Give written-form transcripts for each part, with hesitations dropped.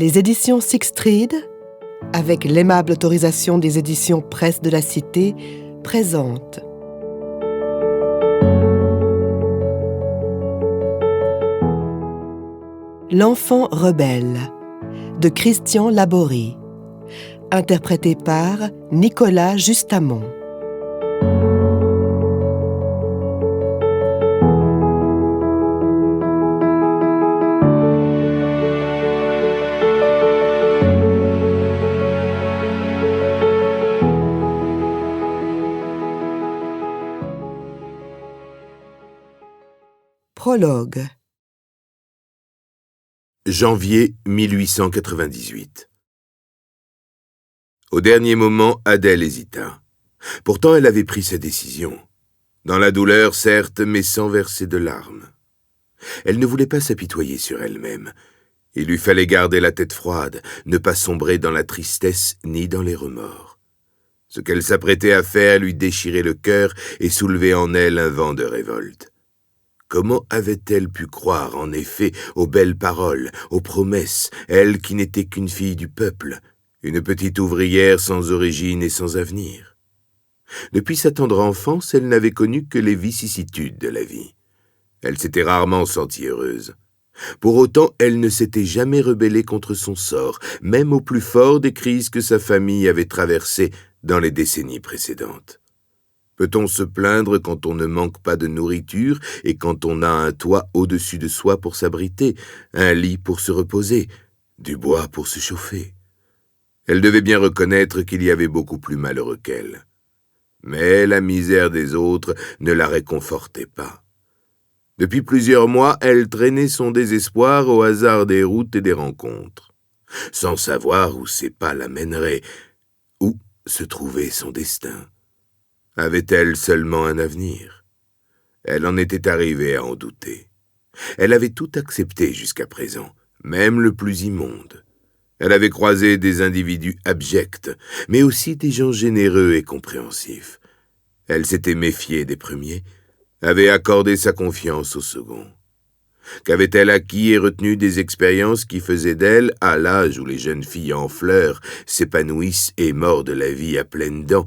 Les éditions Sixtreed, avec l'aimable autorisation des éditions Presse de la Cité, présentent L'enfant rebelle de Christian Laborie, interprété par Nicolas Justamont. Prologue. Janvier 1898. Au dernier moment, Adèle hésita. Pourtant, elle avait pris sa décision. Dans la douleur, certes, mais sans verser de larmes. Elle ne voulait pas s'apitoyer sur elle-même. Il lui fallait garder la tête froide, ne pas sombrer dans la tristesse ni dans les remords. Ce qu'elle s'apprêtait à faire lui déchirait le cœur et soulevait en elle un vent de révolte. Comment avait-elle pu croire, en effet, aux belles paroles, aux promesses, elle qui n'était qu'une fille du peuple, une petite ouvrière sans origine et sans avenir? Depuis sa tendre enfance, elle n'avait connu que les vicissitudes de la vie. Elle s'était rarement sentie heureuse. Pour autant, elle ne s'était jamais rebellée contre son sort, même au plus fort des crises que sa famille avait traversées dans les décennies précédentes. Peut-on se plaindre quand on ne manque pas de nourriture et quand on a un toit au-dessus de soi pour s'abriter, un lit pour se reposer, du bois pour se chauffer? Elle devait bien reconnaître qu'il y avait beaucoup plus malheureux qu'elle. Mais la misère des autres ne la réconfortait pas. Depuis plusieurs mois, elle traînait son désespoir au hasard des routes et des rencontres, sans savoir où ses pas l'amèneraient, où se trouvait son destin. Avait-elle seulement un avenir? Elle en était arrivée à en douter. Elle avait tout accepté jusqu'à présent, même le plus immonde. Elle avait croisé des individus abjects, mais aussi des gens généreux et compréhensifs. Elle s'était méfiée des premiers, avait accordé sa confiance aux seconds. Qu'avait-elle acquis et retenu des expériences qui faisaient d'elle, à l'âge où les jeunes filles en fleurs s'épanouissent et mordent la vie à pleines dents,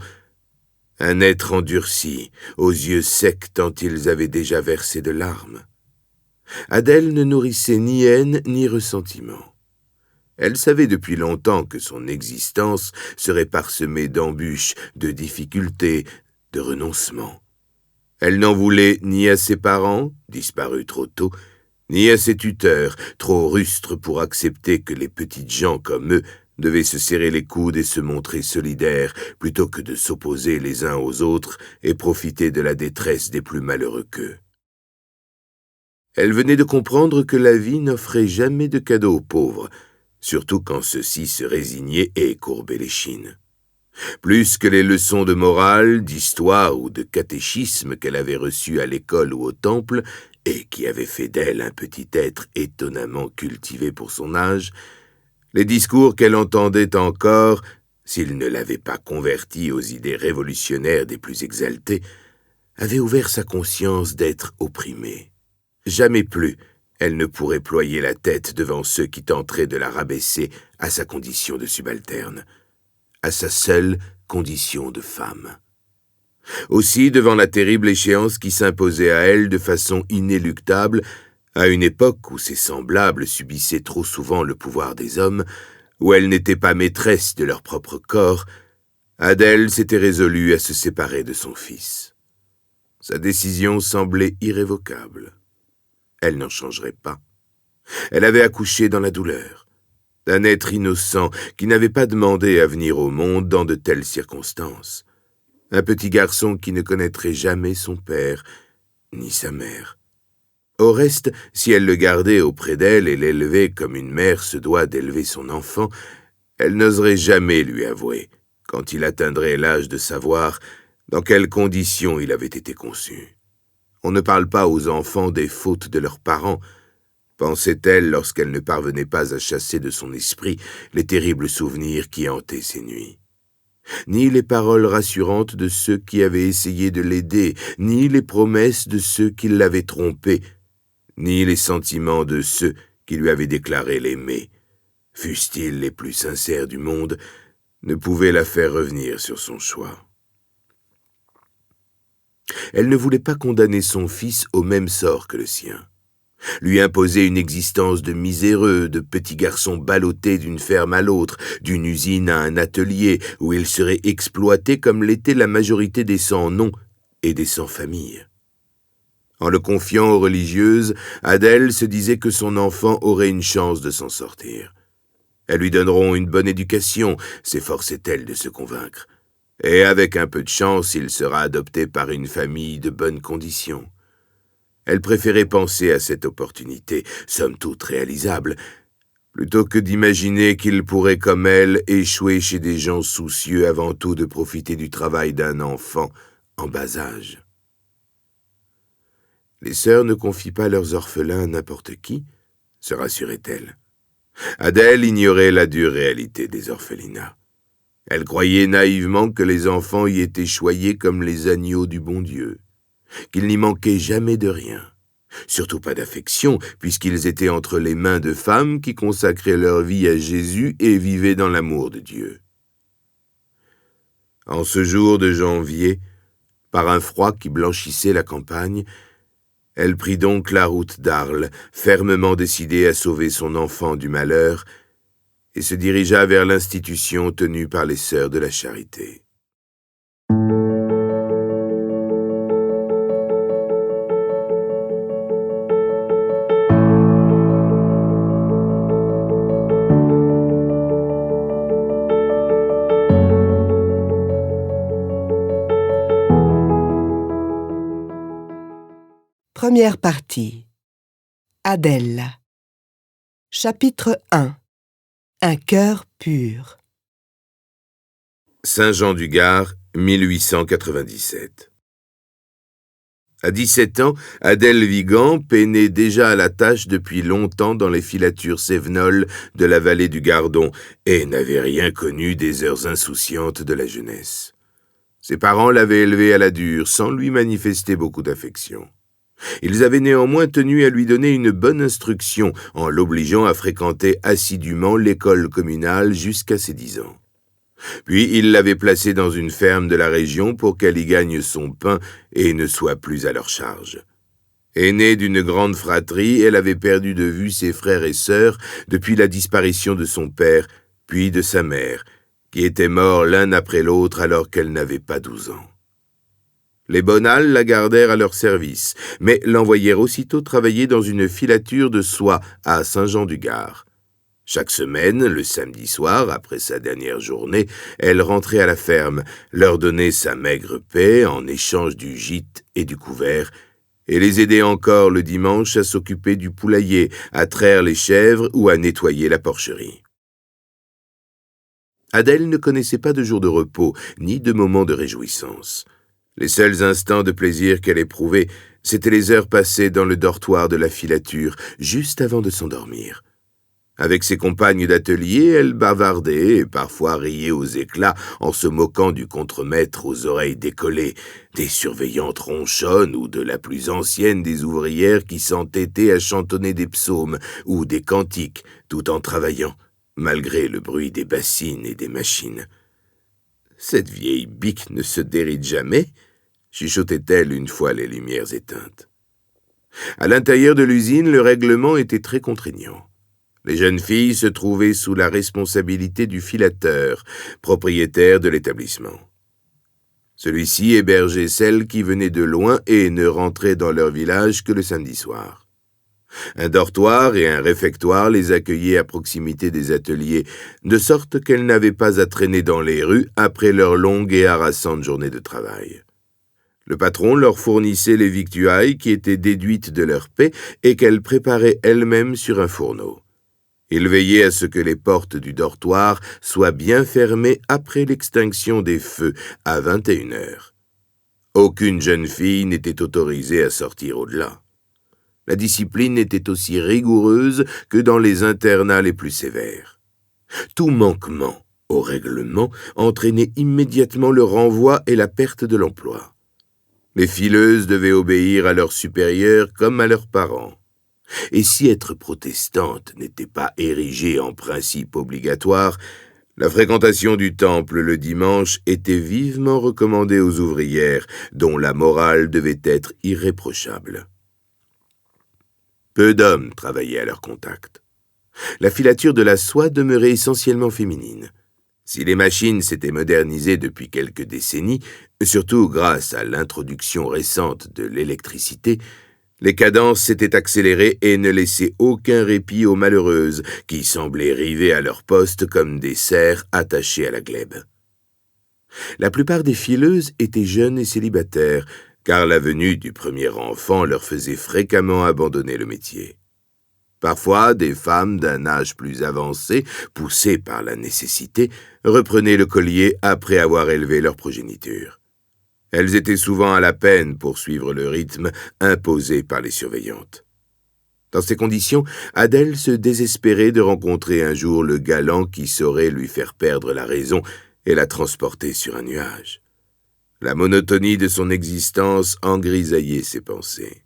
un être endurci, aux yeux secs tant ils avaient déjà versé de larmes? Adèle ne nourrissait ni haine ni ressentiment. Elle savait depuis longtemps que son existence serait parsemée d'embûches, de difficultés, de renoncements. Elle n'en voulait ni à ses parents, disparus trop tôt, ni à ses tuteurs, trop rustres pour accepter que les petites gens comme eux devaient se serrer les coudes et se montrer solidaires, plutôt que de s'opposer les uns aux autres et profiter de la détresse des plus malheureux qu'eux. Elle venait de comprendre que la vie n'offrait jamais de cadeaux aux pauvres, surtout quand ceux-ci se résignaient et courbaient l'échine. Plus que les leçons de morale, d'histoire ou de catéchisme qu'elle avait reçues à l'école ou au temple, et qui avaient fait d'elle un petit être étonnamment cultivé pour son âge, les discours qu'elle entendait encore, s'ils ne l'avaient pas convertie aux idées révolutionnaires des plus exaltées, avaient ouvert sa conscience d'être opprimée. Jamais plus elle ne pourrait ployer la tête devant ceux qui tenteraient de la rabaisser à sa condition de subalterne, à sa seule condition de femme. Aussi, devant la terrible échéance qui s'imposait à elle de façon inéluctable, à une époque où ses semblables subissaient trop souvent le pouvoir des hommes, où elle n'était pas maîtresse de leur propre corps, Adèle s'était résolue à se séparer de son fils. Sa décision semblait irrévocable. Elle n'en changerait pas. Elle avait accouché dans la douleur, d'un être innocent qui n'avait pas demandé à venir au monde dans de telles circonstances. Un petit garçon qui ne connaîtrait jamais son père, ni sa mère. Au reste, si elle le gardait auprès d'elle et l'élevait comme une mère se doit d'élever son enfant, elle n'oserait jamais lui avouer, quand il atteindrait l'âge de savoir, dans quelles conditions il avait été conçu. On ne parle pas aux enfants des fautes de leurs parents, pensait-elle lorsqu'elle ne parvenait pas à chasser de son esprit les terribles souvenirs qui hantaient ses nuits. Ni les paroles rassurantes de ceux qui avaient essayé de l'aider, ni les promesses de ceux qui l'avaient trompée, ni les sentiments de ceux qui lui avaient déclaré l'aimer, fussent-ils les plus sincères du monde, ne pouvaient la faire revenir sur son choix. Elle ne voulait pas condamner son fils au même sort que le sien, lui imposer une existence de miséreux, de petit garçon ballotté d'une ferme à l'autre, d'une usine à un atelier, où il serait exploité comme l'était la majorité des sans-nom et des sans-famille. En le confiant aux religieuses, Adèle se disait que son enfant aurait une chance de s'en sortir. Elles lui donneront une bonne éducation, s'efforçait-elle de se convaincre. Et avec un peu de chance, il sera adopté par une famille de bonnes conditions. Elle préférait penser à cette opportunité, somme toute réalisable, plutôt que d'imaginer qu'il pourrait, comme elle, échouer chez des gens soucieux avant tout de profiter du travail d'un enfant en bas âge. Les sœurs ne confient pas leurs orphelins à n'importe qui, se rassurait-elle. Adèle ignorait la dure réalité des orphelinats. Elle croyait naïvement que les enfants y étaient choyés comme les agneaux du bon Dieu, qu'il n'y manquait jamais de rien, surtout pas d'affection, puisqu'ils étaient entre les mains de femmes qui consacraient leur vie à Jésus et vivaient dans l'amour de Dieu. En ce jour de janvier, par un froid qui blanchissait la campagne, elle prit donc la route d'Arles, fermement décidée à sauver son enfant du malheur, et se dirigea vers l'institution tenue par les Sœurs de la Charité. Première partie. Adèle. Chapitre 1. Un cœur pur. Saint-Jean-du-Gard, 1897. À 17 ans, Adèle Vigan peinait déjà à la tâche depuis longtemps dans les filatures cévenoles de la vallée du Gardon et n'avait rien connu des heures insouciantes de la jeunesse. Ses parents l'avaient élevée à la dure, sans lui manifester beaucoup d'affection. Ils avaient néanmoins tenu à lui donner une bonne instruction en l'obligeant à fréquenter assidûment l'école communale jusqu'à ses 10 ans. Puis ils l'avaient placée dans une ferme de la région pour qu'elle y gagne son pain et ne soit plus à leur charge. Aînée d'une grande fratrie, elle avait perdu de vue ses frères et sœurs depuis la disparition de son père, puis de sa mère, qui étaient morts l'un après l'autre alors qu'elle n'avait pas 12 ans. Les Bonal la gardèrent à leur service, mais l'envoyèrent aussitôt travailler dans une filature de soie à Saint-Jean-du-Gard. Chaque semaine, le samedi soir, après sa dernière journée, elle rentrait à la ferme, leur donnait sa maigre paie en échange du gîte et du couvert, et les aidait encore le dimanche à s'occuper du poulailler, à traire les chèvres ou à nettoyer la porcherie. Adèle ne connaissait pas de jours de repos, ni de moments de réjouissance. Les seuls instants de plaisir qu'elle éprouvait, c'étaient les heures passées dans le dortoir de la filature, juste avant de s'endormir. Avec ses compagnes d'atelier, elle bavardait et parfois riait aux éclats en se moquant du contremaître aux oreilles décollées, des surveillantes ronchonnes ou de la plus ancienne des ouvrières qui s'entêtait à chantonner des psaumes ou des cantiques tout en travaillant, malgré le bruit des bassines et des machines. « Cette vieille bique ne se déride jamais ?» chuchotait-elle une fois les lumières éteintes. À l'intérieur de l'usine, le règlement était très contraignant. Les jeunes filles se trouvaient sous la responsabilité du filateur, propriétaire de l'établissement. Celui-ci hébergeait celles qui venaient de loin et ne rentraient dans leur village que le samedi soir. Un dortoir et un réfectoire les accueillaient à proximité des ateliers, de sorte qu'elles n'avaient pas à traîner dans les rues après leur longue et harassante journée de travail. Le patron leur fournissait les victuailles qui étaient déduites de leur paie et qu'elles préparaient elles-mêmes sur un fourneau. Il veillait à ce que les portes du dortoir soient bien fermées après l'extinction des feux, à 21 heures. Aucune jeune fille n'était autorisée à sortir au-delà. La discipline était aussi rigoureuse que dans les internats les plus sévères. Tout manquement au règlement entraînait immédiatement le renvoi et la perte de l'emploi. Les fileuses devaient obéir à leurs supérieurs comme à leurs parents. Et si être protestante n'était pas érigé en principe obligatoire, la fréquentation du temple le dimanche était vivement recommandée aux ouvrières, dont la morale devait être irréprochable. Peu d'hommes travaillaient à leur contact. La filature de la soie demeurait essentiellement féminine. Si les machines s'étaient modernisées depuis quelques décennies, surtout grâce à l'introduction récente de l'électricité, les cadences s'étaient accélérées et ne laissaient aucun répit aux malheureuses qui semblaient rivées à leur poste comme des cerfs attachés à la glèbe. La plupart des fileuses étaient jeunes et célibataires, car la venue du premier enfant leur faisait fréquemment abandonner le métier. Parfois, des femmes d'un âge plus avancé, poussées par la nécessité, reprenaient le collier après avoir élevé leur progéniture. Elles étaient souvent à la peine pour suivre le rythme imposé par les surveillantes. Dans ces conditions, Adèle se désespérait de rencontrer un jour le galant qui saurait lui faire perdre la raison et la transporter sur un nuage. La monotonie de son existence engrisaillait ses pensées.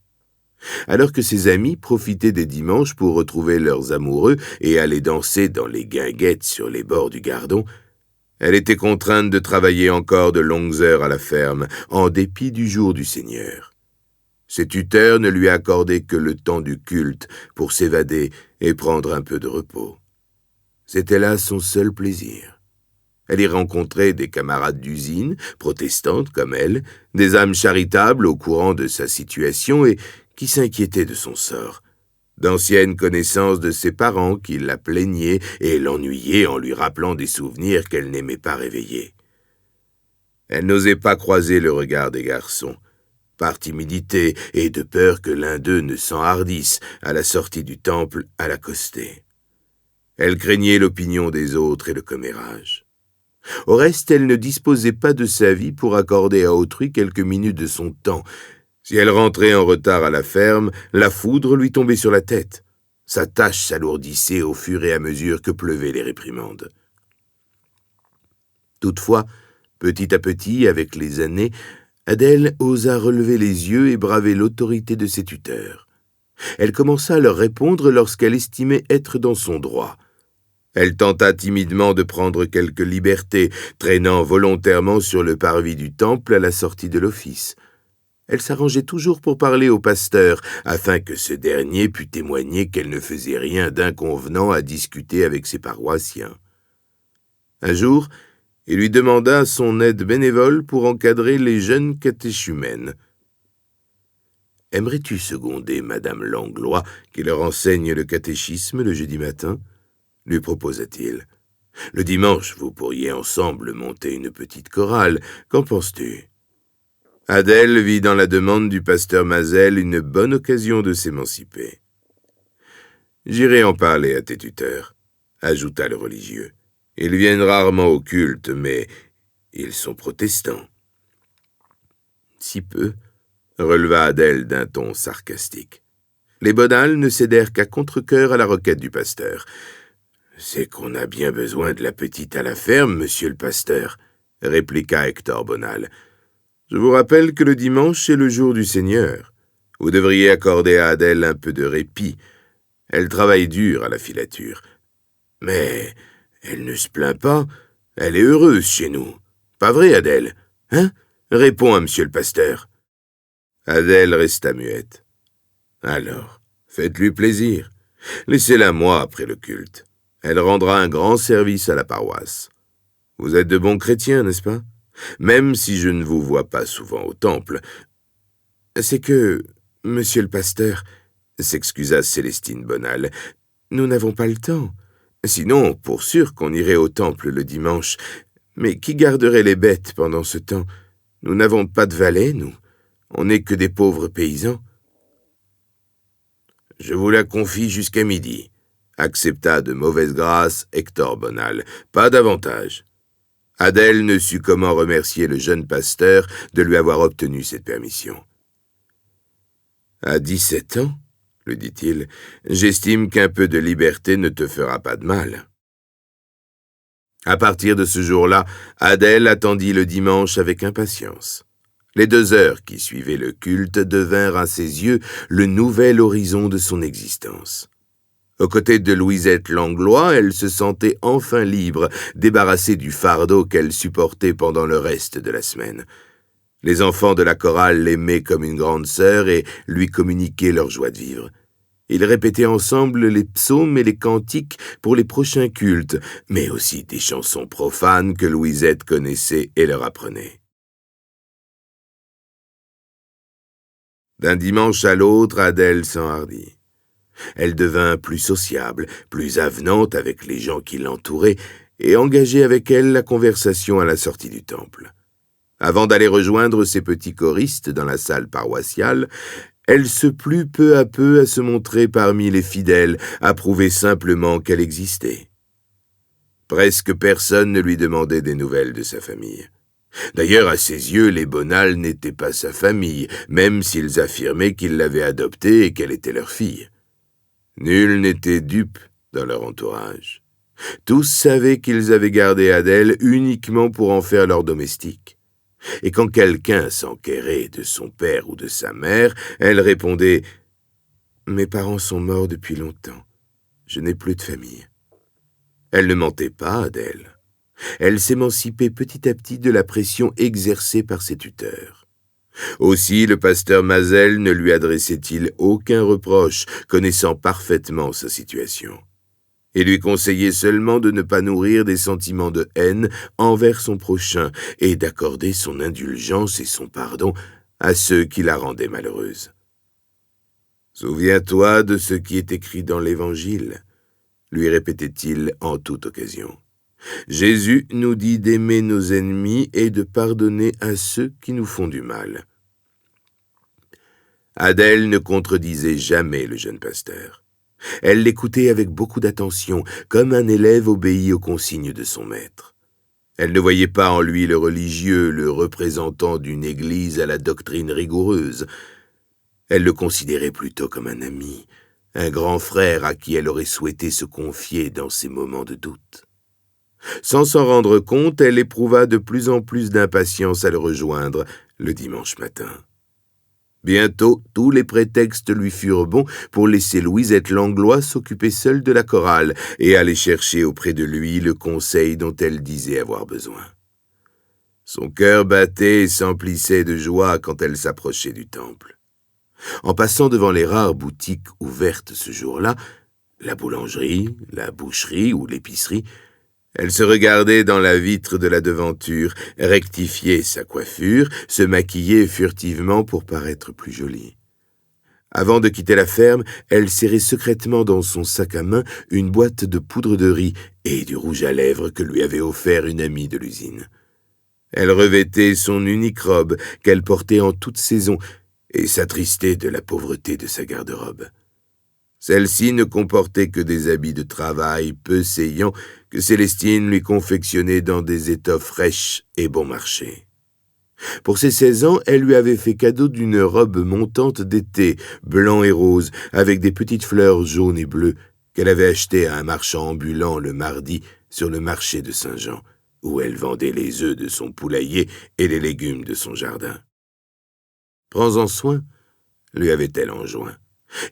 Alors que ses amis profitaient des dimanches pour retrouver leurs amoureux et aller danser dans les guinguettes sur les bords du Gardon, elle était contrainte de travailler encore de longues heures à la ferme, en dépit du jour du Seigneur. Ses tuteurs ne lui accordaient que le temps du culte pour s'évader et prendre un peu de repos. C'était là son seul plaisir. Elle y rencontrait des camarades d'usine, protestantes comme elle, des âmes charitables au courant de sa situation et qui s'inquiétaient de son sort, d'anciennes connaissances de ses parents qui la plaignaient et l'ennuyaient en lui rappelant des souvenirs qu'elle n'aimait pas réveiller. Elle n'osait pas croiser le regard des garçons, par timidité et de peur que l'un d'eux ne s'enhardisse à la sortie du temple à l'accoster. Elle craignait l'opinion des autres et le commérage. Au reste, elle ne disposait pas de sa vie pour accorder à autrui quelques minutes de son temps. Si elle rentrait en retard à la ferme, la foudre lui tombait sur la tête. Sa tâche s'alourdissait au fur et à mesure que pleuvaient les réprimandes. Toutefois, petit à petit, avec les années, Adèle osa relever les yeux et braver l'autorité de ses tuteurs. Elle commença à leur répondre lorsqu'elle estimait être dans son droit. Elle tenta timidement de prendre quelques libertés, traînant volontairement sur le parvis du temple à la sortie de l'office. Elle s'arrangeait toujours pour parler au pasteur, afin que ce dernier pût témoigner qu'elle ne faisait rien d'inconvenant à discuter avec ses paroissiens. Un jour, il lui demanda son aide bénévole pour encadrer les jeunes catéchumènes. « Aimerais-tu seconder Madame Langlois, qui leur enseigne le catéchisme le jeudi matin ?» lui proposa-t-il. « Le dimanche, vous pourriez ensemble monter une petite chorale. Qu'en penses-tu » Adèle vit dans la demande du pasteur Mazel une bonne occasion de s'émanciper. « J'irai en parler à tes tuteurs », ajouta le religieux. « Ils viennent rarement au culte, mais ils sont protestants. » « Si peu, » releva Adèle d'un ton sarcastique. Les Bonal ne cédèrent qu'à contre-cœur à la requête du pasteur. « C'est qu'on a bien besoin de la petite à la ferme, monsieur le pasteur, » répliqua Hector Bonal. « Je vous rappelle que le dimanche est le jour du Seigneur. Vous devriez accorder à Adèle un peu de répit. Elle travaille dur à la filature. Mais elle ne se plaint pas. Elle est heureuse chez nous. Pas vrai, Adèle? Hein? Réponds à monsieur le pasteur. » Adèle resta muette. « Alors, faites-lui plaisir. Laissez-la moi après le culte. Elle rendra un grand service à la paroisse. Vous êtes de bons chrétiens, n'est-ce pas? Même si je ne vous vois pas souvent au temple. »« C'est que, monsieur le pasteur, » s'excusa Célestine Bonal, « nous n'avons pas le temps. Sinon, pour sûr qu'on irait au temple le dimanche. Mais qui garderait les bêtes pendant ce temps? Nous n'avons pas de valets, nous. On n'est que des pauvres paysans. »« Je vous la confie jusqu'à midi, » accepta de mauvaise grâce Hector Bonal. « Pas davantage. » Adèle ne sut comment remercier le jeune pasteur de lui avoir obtenu cette permission. « À 17 ans, lui dit-il, j'estime qu'un peu de liberté ne te fera pas de mal. » À partir de ce jour-là, Adèle attendit le dimanche avec impatience. Les 2 heures qui suivaient le culte devinrent à ses yeux le nouvel horizon de son existence. Aux côtés de Louisette Langlois, elle se sentait enfin libre, débarrassée du fardeau qu'elle supportait pendant le reste de la semaine. Les enfants de la chorale l'aimaient comme une grande sœur et lui communiquaient leur joie de vivre. Ils répétaient ensemble les psaumes et les cantiques pour les prochains cultes, mais aussi des chansons profanes que Louisette connaissait et leur apprenait. D'un dimanche à l'autre, Adèle s'enhardit. Elle devint plus sociable, plus avenante avec les gens qui l'entouraient, et engageait avec elle la conversation à la sortie du temple. Avant d'aller rejoindre ses petits choristes dans la salle paroissiale, elle se plut peu à peu à se montrer parmi les fidèles, à prouver simplement qu'elle existait. Presque personne ne lui demandait des nouvelles de sa famille. D'ailleurs, à ses yeux, les Bonald n'étaient pas sa famille, même s'ils affirmaient qu'ils l'avaient adoptée et qu'elle était leur fille. Nul n'était dupe dans leur entourage. Tous savaient qu'ils avaient gardé Adèle uniquement pour en faire leur domestique. Et quand quelqu'un s'enquérait de son père ou de sa mère, elle répondait « Mes parents sont morts depuis longtemps. Je n'ai plus de famille. » Elle ne mentait pas, Adèle. Elle s'émancipait petit à petit de la pression exercée par ses tuteurs. Aussi, le pasteur Mazel ne lui adressait-il aucun reproche, connaissant parfaitement sa situation. Il lui conseillait seulement de ne pas nourrir des sentiments de haine envers son prochain et d'accorder son indulgence et son pardon à ceux qui la rendaient malheureuse. « Souviens-toi de ce qui est écrit dans l'Évangile, » lui répétait-il en toute occasion. « Jésus nous dit d'aimer nos ennemis et de pardonner à ceux qui nous font du mal. » Adèle ne contredisait jamais le jeune pasteur. Elle l'écoutait avec beaucoup d'attention, comme un élève obéit aux consignes de son maître. Elle ne voyait pas en lui le religieux, le représentant d'une église à la doctrine rigoureuse. Elle le considérait plutôt comme un ami, un grand frère à qui elle aurait souhaité se confier dans ses moments de doute. Sans s'en rendre compte, elle éprouva de plus en plus d'impatience à le rejoindre le dimanche matin. Bientôt, tous les prétextes lui furent bons pour laisser Louisette Langlois s'occuper seule de la chorale et aller chercher auprès de lui le conseil dont elle disait avoir besoin. Son cœur battait et s'emplissait de joie quand elle s'approchait du temple. En passant devant les rares boutiques ouvertes ce jour-là, la boulangerie, la boucherie ou l'épicerie, elle se regardait dans la vitre de la devanture, rectifiait sa coiffure, se maquillait furtivement pour paraître plus jolie. Avant de quitter la ferme, elle serrait secrètement dans son sac à main une boîte de poudre de riz et du rouge à lèvres que lui avait offert une amie de l'usine. Elle revêtait son unique robe qu'elle portait en toute saison et s'attristait de la pauvreté de sa garde-robe. Celle-ci ne comportait que des habits de travail peu saillants que Célestine lui confectionnait dans des étoffes fraîches et bon marché. Pour ses 16 ans, elle lui avait fait cadeau d'une robe montante d'été, blanc et rose, avec des petites fleurs jaunes et bleues, qu'elle avait achetée à un marchand ambulant le mardi sur le marché de Saint-Jean, où elle vendait les œufs de son poulailler et les légumes de son jardin. « Prends-en soin, » lui avait-elle enjoint.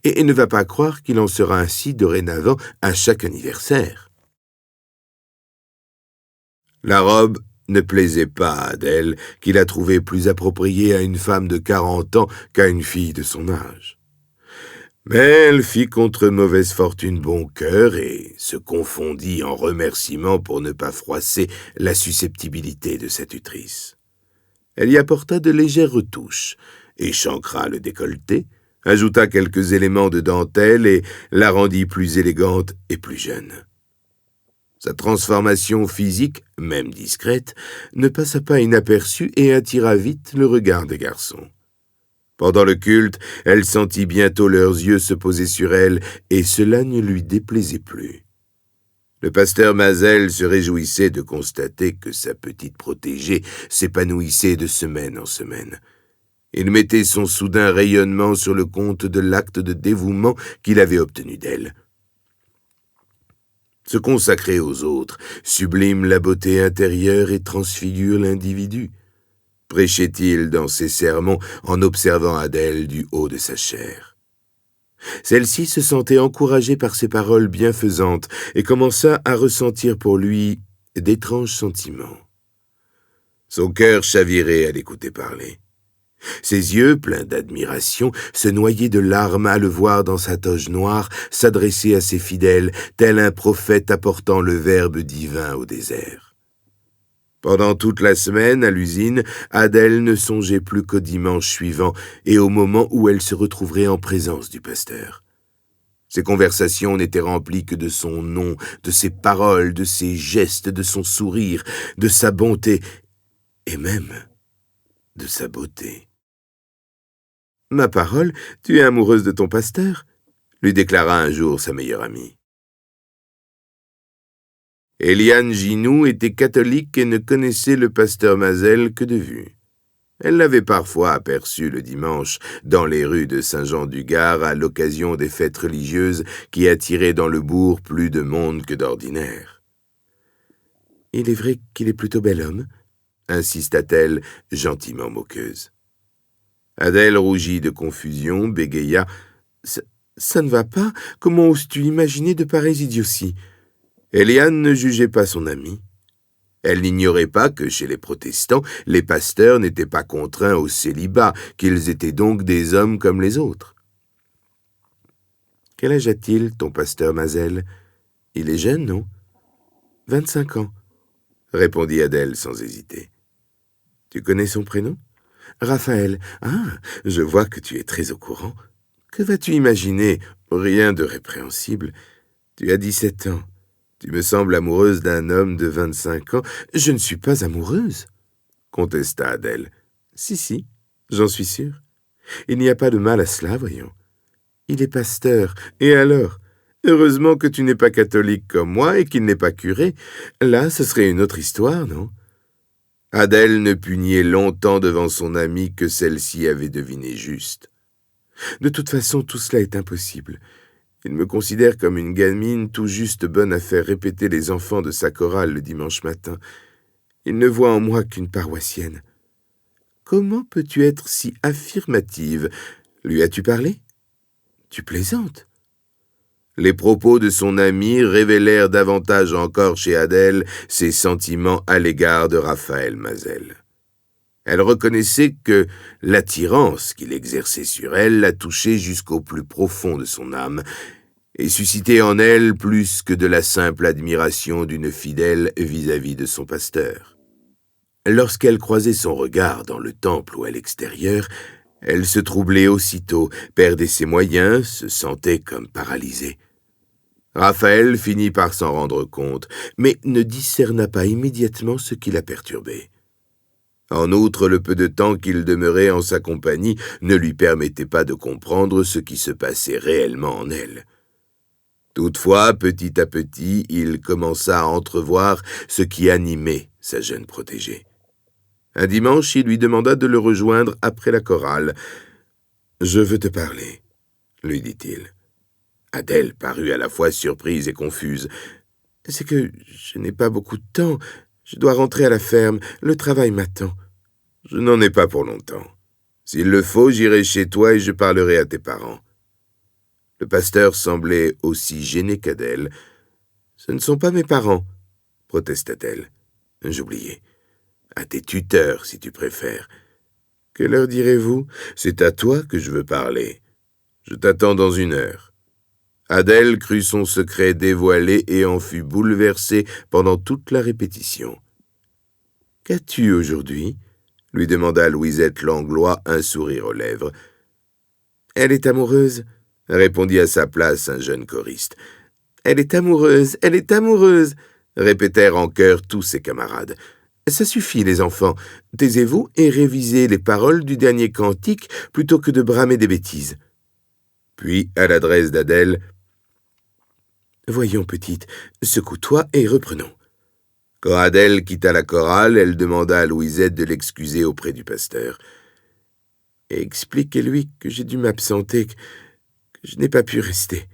Et ne va pas croire qu'il en sera ainsi dorénavant à chaque anniversaire. La robe ne plaisait pas à Adèle, qui la trouvait plus appropriée à une femme de 40 ans qu'à une fille de son âge. Mais elle fit contre mauvaise fortune bon cœur et se confondit en remerciements pour ne pas froisser la susceptibilité de sa tutrice. Elle y apporta de légères retouches, échancra le décolleté, ajouta quelques éléments de dentelle et la rendit plus élégante et plus jeune. Sa transformation physique, même discrète, ne passa pas inaperçue et attira vite le regard des garçons. Pendant le culte, elle sentit bientôt leurs yeux se poser sur elle et cela ne lui déplaisait plus. Le pasteur Mazel se réjouissait de constater que sa petite protégée s'épanouissait de semaine en semaine. Il mettait son soudain rayonnement sur le compte de l'acte de dévouement qu'il avait obtenu d'elle. Se consacrer aux autres sublime la beauté intérieure et transfigure l'individu. prêchait-il dans ses sermons en observant Adèle du haut de sa chair. Celle-ci se sentait encouragée par ses paroles bienfaisantes et commença à ressentir pour lui d'étranges sentiments. Son cœur chavirait à l'écouter parler. Ses yeux, pleins d'admiration, se noyaient de larmes à le voir dans sa toge noire s'adresser à ses fidèles, tel un prophète apportant le verbe divin au désert. Pendant toute la semaine, à l'usine, Adèle ne songeait plus qu'au dimanche suivant et au moment où elle se retrouverait en présence du pasteur. Ses conversations n'étaient remplies que de son nom, de ses paroles, de ses gestes, de son sourire, de sa bonté et même de sa beauté. « Ma parole, tu es amoureuse de ton pasteur ?» lui déclara un jour sa meilleure amie. Éliane Ginoux était catholique et ne connaissait le pasteur Mazel que de vue. Elle l'avait parfois aperçu le dimanche dans les rues de Saint-Jean-du-Gard à l'occasion des fêtes religieuses qui attiraient dans le bourg plus de monde que d'ordinaire. « Il est vrai qu'il est plutôt bel homme ?» insista-t-elle, gentiment moqueuse. Adèle rougit de confusion, bégaya. « Ça ne va pas. Comment oses-tu imaginer de pareilles idioties ?» Éliane ne jugeait pas son amie. Elle n'ignorait pas que chez les protestants, les pasteurs n'étaient pas contraints au célibat, qu'ils étaient donc des hommes comme les autres. « Quel âge a-t-il, ton pasteur Mazel ? Il est jeune, non ? 25 ans, répondit Adèle sans hésiter. « Tu connais son prénom ? Raphaël. Ah, je vois que tu es très au courant. Que vas-tu imaginer ? Rien de répréhensible. Tu as 17 ans. Tu me sembles amoureuse d'un homme de 25 ans. Je ne suis pas amoureuse, contesta Adèle. Si, j'en suis sûre. Il n'y a pas de mal à cela, voyons. Il est pasteur. Et alors ? Heureusement que tu n'es pas catholique comme moi et qu'il n'est pas curé. Là, ce serait une autre histoire, non ? Adèle ne put nier longtemps devant son amie que celle-ci avait deviné juste. De toute façon, tout cela est impossible. Il me considère comme une gamine tout juste bonne à faire répéter les enfants de sa chorale le dimanche matin. Il ne voit en moi qu'une paroissienne. Comment peux-tu être si affirmative ? Lui as-tu parlé ? Tu plaisantes. Les propos de son ami révélèrent davantage encore chez Adèle ses sentiments à l'égard de Raphaël Mazel. Elle reconnaissait que l'attirance qu'il exerçait sur elle la touchait jusqu'au plus profond de son âme et suscitait en elle plus que de la simple admiration d'une fidèle vis-à-vis de son pasteur. Lorsqu'elle croisait son regard dans le temple ou à l'extérieur, elle se troublait aussitôt, perdait ses moyens, se sentait comme paralysée. Raphaël finit par s'en rendre compte, mais ne discerna pas immédiatement ce qui la perturbait. En outre, le peu de temps qu'il demeurait en sa compagnie ne lui permettait pas de comprendre ce qui se passait réellement en elle. Toutefois, petit à petit, il commença à entrevoir ce qui animait sa jeune protégée. Un dimanche, il lui demanda de le rejoindre après la chorale. « Je veux te parler, » lui dit-il. Adèle parut à la fois surprise et confuse. « C'est que je n'ai pas beaucoup de temps. Je dois rentrer à la ferme. Le travail m'attend. »« Je n'en ai pas pour longtemps. S'il le faut, j'irai chez toi et je parlerai à tes parents. » Le pasteur semblait aussi gêné qu'Adèle. « Ce ne sont pas mes parents, » protesta-t-elle. « J'oubliais. À tes tuteurs, si tu préfères. Que leur direz-vous ? C'est à toi que je veux parler. Je t'attends dans 1 heure. » Adèle crut son secret dévoilé et en fut bouleversée pendant toute la répétition. « Qu'as-tu aujourd'hui ?» lui demanda Louisette Langlois, un sourire aux lèvres. « Elle est amoureuse, » répondit à sa place un jeune choriste. « Elle est amoureuse, répétèrent en chœur tous ses camarades. « Ça suffit, les enfants. Taisez-vous et révisez les paroles du dernier cantique plutôt que de bramer des bêtises. » Puis, à l'adresse d'Adèle, « Voyons, petite, secoue-toi et reprenons. » Quand Adèle quitta la chorale, elle demanda à Louisette de l'excuser auprès du pasteur. « Expliquez-lui que j'ai dû m'absenter, que je n'ai pas pu rester. »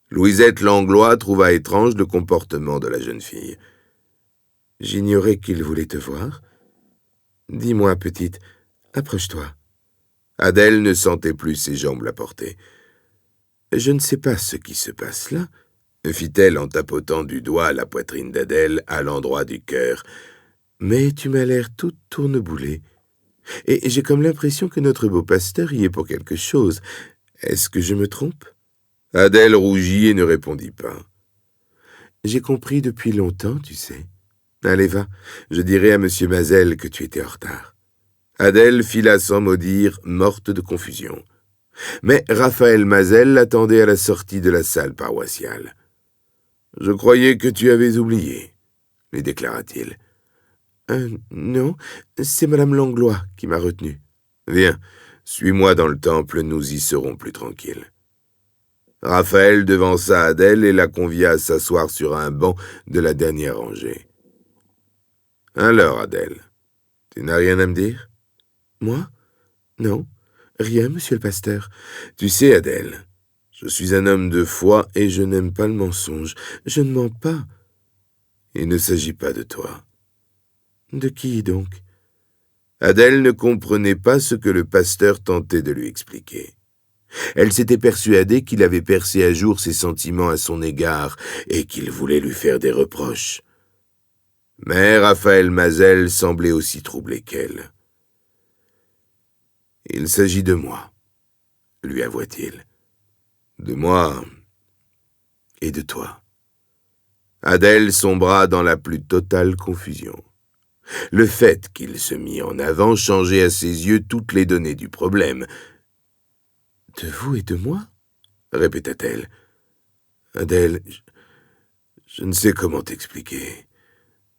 Louisette Langlois trouva étrange le comportement de la jeune fille. « J'ignorais qu'il voulait te voir. Dis-moi, petite, approche-toi. Adèle ne sentait plus ses jambes la porter. Je ne sais pas ce qui se passe là, fit-elle en tapotant du doigt la poitrine d'Adèle à l'endroit du cœur. Mais tu m'as l'air toute tourneboulée. Et j'ai comme l'impression que notre beau pasteur y est pour quelque chose. Est-ce que je me trompe? Adèle rougit et ne répondit pas. J'ai compris depuis longtemps, tu sais. Allez, va, je dirai à M. Mazel que tu étais en retard. Adèle fila sans mot dire, morte de confusion. Mais Raphaël Mazel l'attendait à la sortie de la salle paroissiale. « Je croyais que tu avais oublié, » lui déclara-t-il. Non, c'est Madame Langlois qui m'a retenu. Viens, suis-moi dans le temple, nous y serons plus tranquilles. Raphaël devança Adèle et la convia à s'asseoir sur un banc de la dernière rangée. Alors, Adèle, tu n'as rien à me dire? Moi? Non, rien, monsieur le pasteur. Tu sais, Adèle, je suis un homme de foi et je n'aime pas le mensonge. Je ne mens pas. Il ne s'agit pas de toi. De qui donc? Adèle ne comprenait pas ce que le pasteur tentait de lui expliquer. Elle s'était persuadée qu'il avait percé à jour ses sentiments à son égard et qu'il voulait lui faire des reproches. Mais Raphaël Mazel semblait aussi troublé qu'elle. « Il s'agit de moi, » lui avoua-t-il. « De moi et de toi. » Adèle sombra dans la plus totale confusion. Le fait qu'il se mit en avant changeait à ses yeux toutes les données du problème. « De vous et de moi ?» répéta-t-elle. « Adèle, je ne sais comment t'expliquer.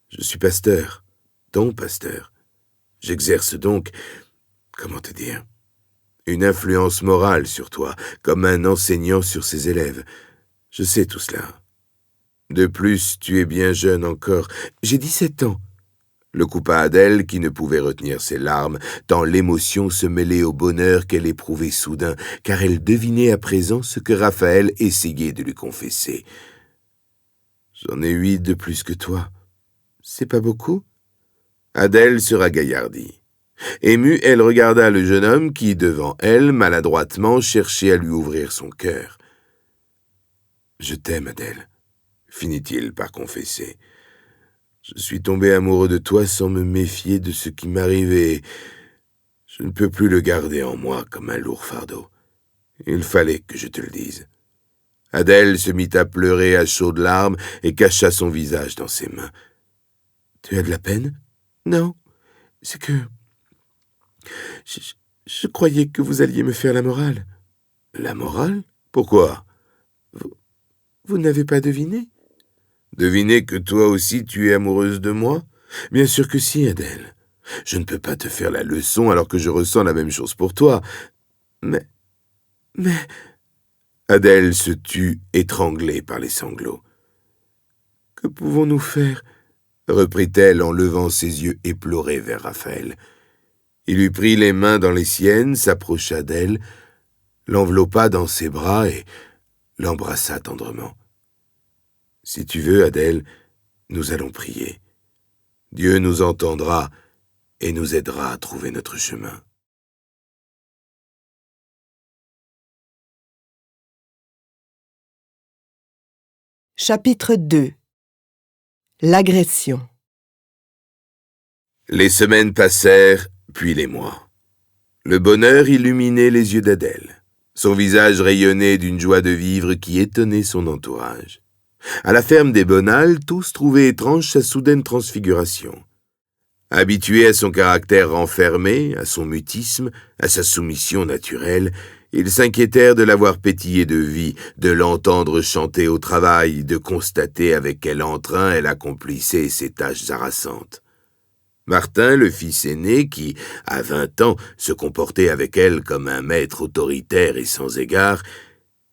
Je suis pasteur, ton pasteur. J'exerce donc, comment te dire, une influence morale sur toi, comme un enseignant sur ses élèves. Je sais tout cela. De plus, tu es bien jeune encore. J'ai 17 ans. » Le coupa Adèle qui ne pouvait retenir ses larmes, tant l'émotion se mêlait au bonheur qu'elle éprouvait soudain, car elle devinait à présent ce que Raphaël essayait de lui confesser. « J'en ai 8 de plus que toi. C'est pas beaucoup? » Adèle se ragaillardit. Émue, elle regarda le jeune homme qui, devant elle, maladroitement, cherchait à lui ouvrir son cœur. « Je t'aime, Adèle, » finit-il par confesser. « Je suis tombé amoureux de toi sans me méfier de ce qui m'arrivait. Je ne peux plus le garder en moi comme un lourd fardeau. Il fallait que je te le dise. » Adèle se mit à pleurer à chaudes larmes et cacha son visage dans ses mains. « Tu as de la peine? »« Non, c'est que... Je croyais que vous alliez me faire la morale. »« La morale? Pourquoi? » Vous n'avez pas deviné? »« Deviné que toi aussi tu es amoureuse de moi? Bien sûr que si, Adèle. Je ne peux pas te faire la leçon alors que je ressens la même chose pour toi. Mais... Adèle se tut, étranglée par les sanglots. « Que pouvons-nous faire ?» reprit-elle en levant ses yeux éplorés vers Raphaël. Il lui prit les mains dans les siennes, s'approcha d'elle, l'enveloppa dans ses bras et l'embrassa tendrement. « Si tu veux, Adèle, nous allons prier. Dieu nous entendra et nous aidera à trouver notre chemin. » Chapitre 2. L'agression. Les semaines passèrent, puis les mois. Le bonheur illuminait les yeux d'Adèle. Son visage rayonnait d'une joie de vivre qui étonnait son entourage. À la ferme des Bonald, tous trouvaient étrange sa soudaine transfiguration. Habitués à son caractère renfermé, à son mutisme, à sa soumission naturelle, ils s'inquiétèrent de la voir pétiller de vie, de l'entendre chanter au travail, de constater avec quel entrain elle accomplissait ses tâches harassantes. Martin, le fils aîné, qui, à 20 ans, se comportait avec elle comme un maître autoritaire et sans égard,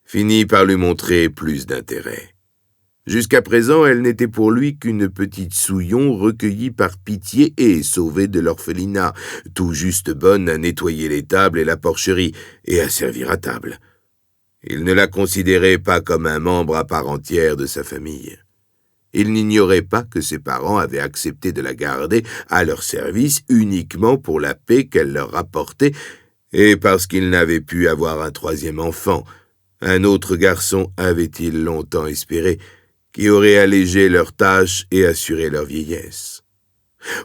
finit par lui montrer plus d'intérêt. Jusqu'à présent, elle n'était pour lui qu'une petite souillon recueillie par pitié et sauvée de l'orphelinat, tout juste bonne à nettoyer les tables et la porcherie, et à servir à table. Il ne la considérait pas comme un membre à part entière de sa famille. Il n'ignorait pas que ses parents avaient accepté de la garder à leur service uniquement pour la paix qu'elle leur rapportait et parce qu'ils n'avaient pu avoir un troisième enfant. Un autre garçon, avait-il longtemps espéré, qui aurait allégé leurs tâches et assuré leur vieillesse.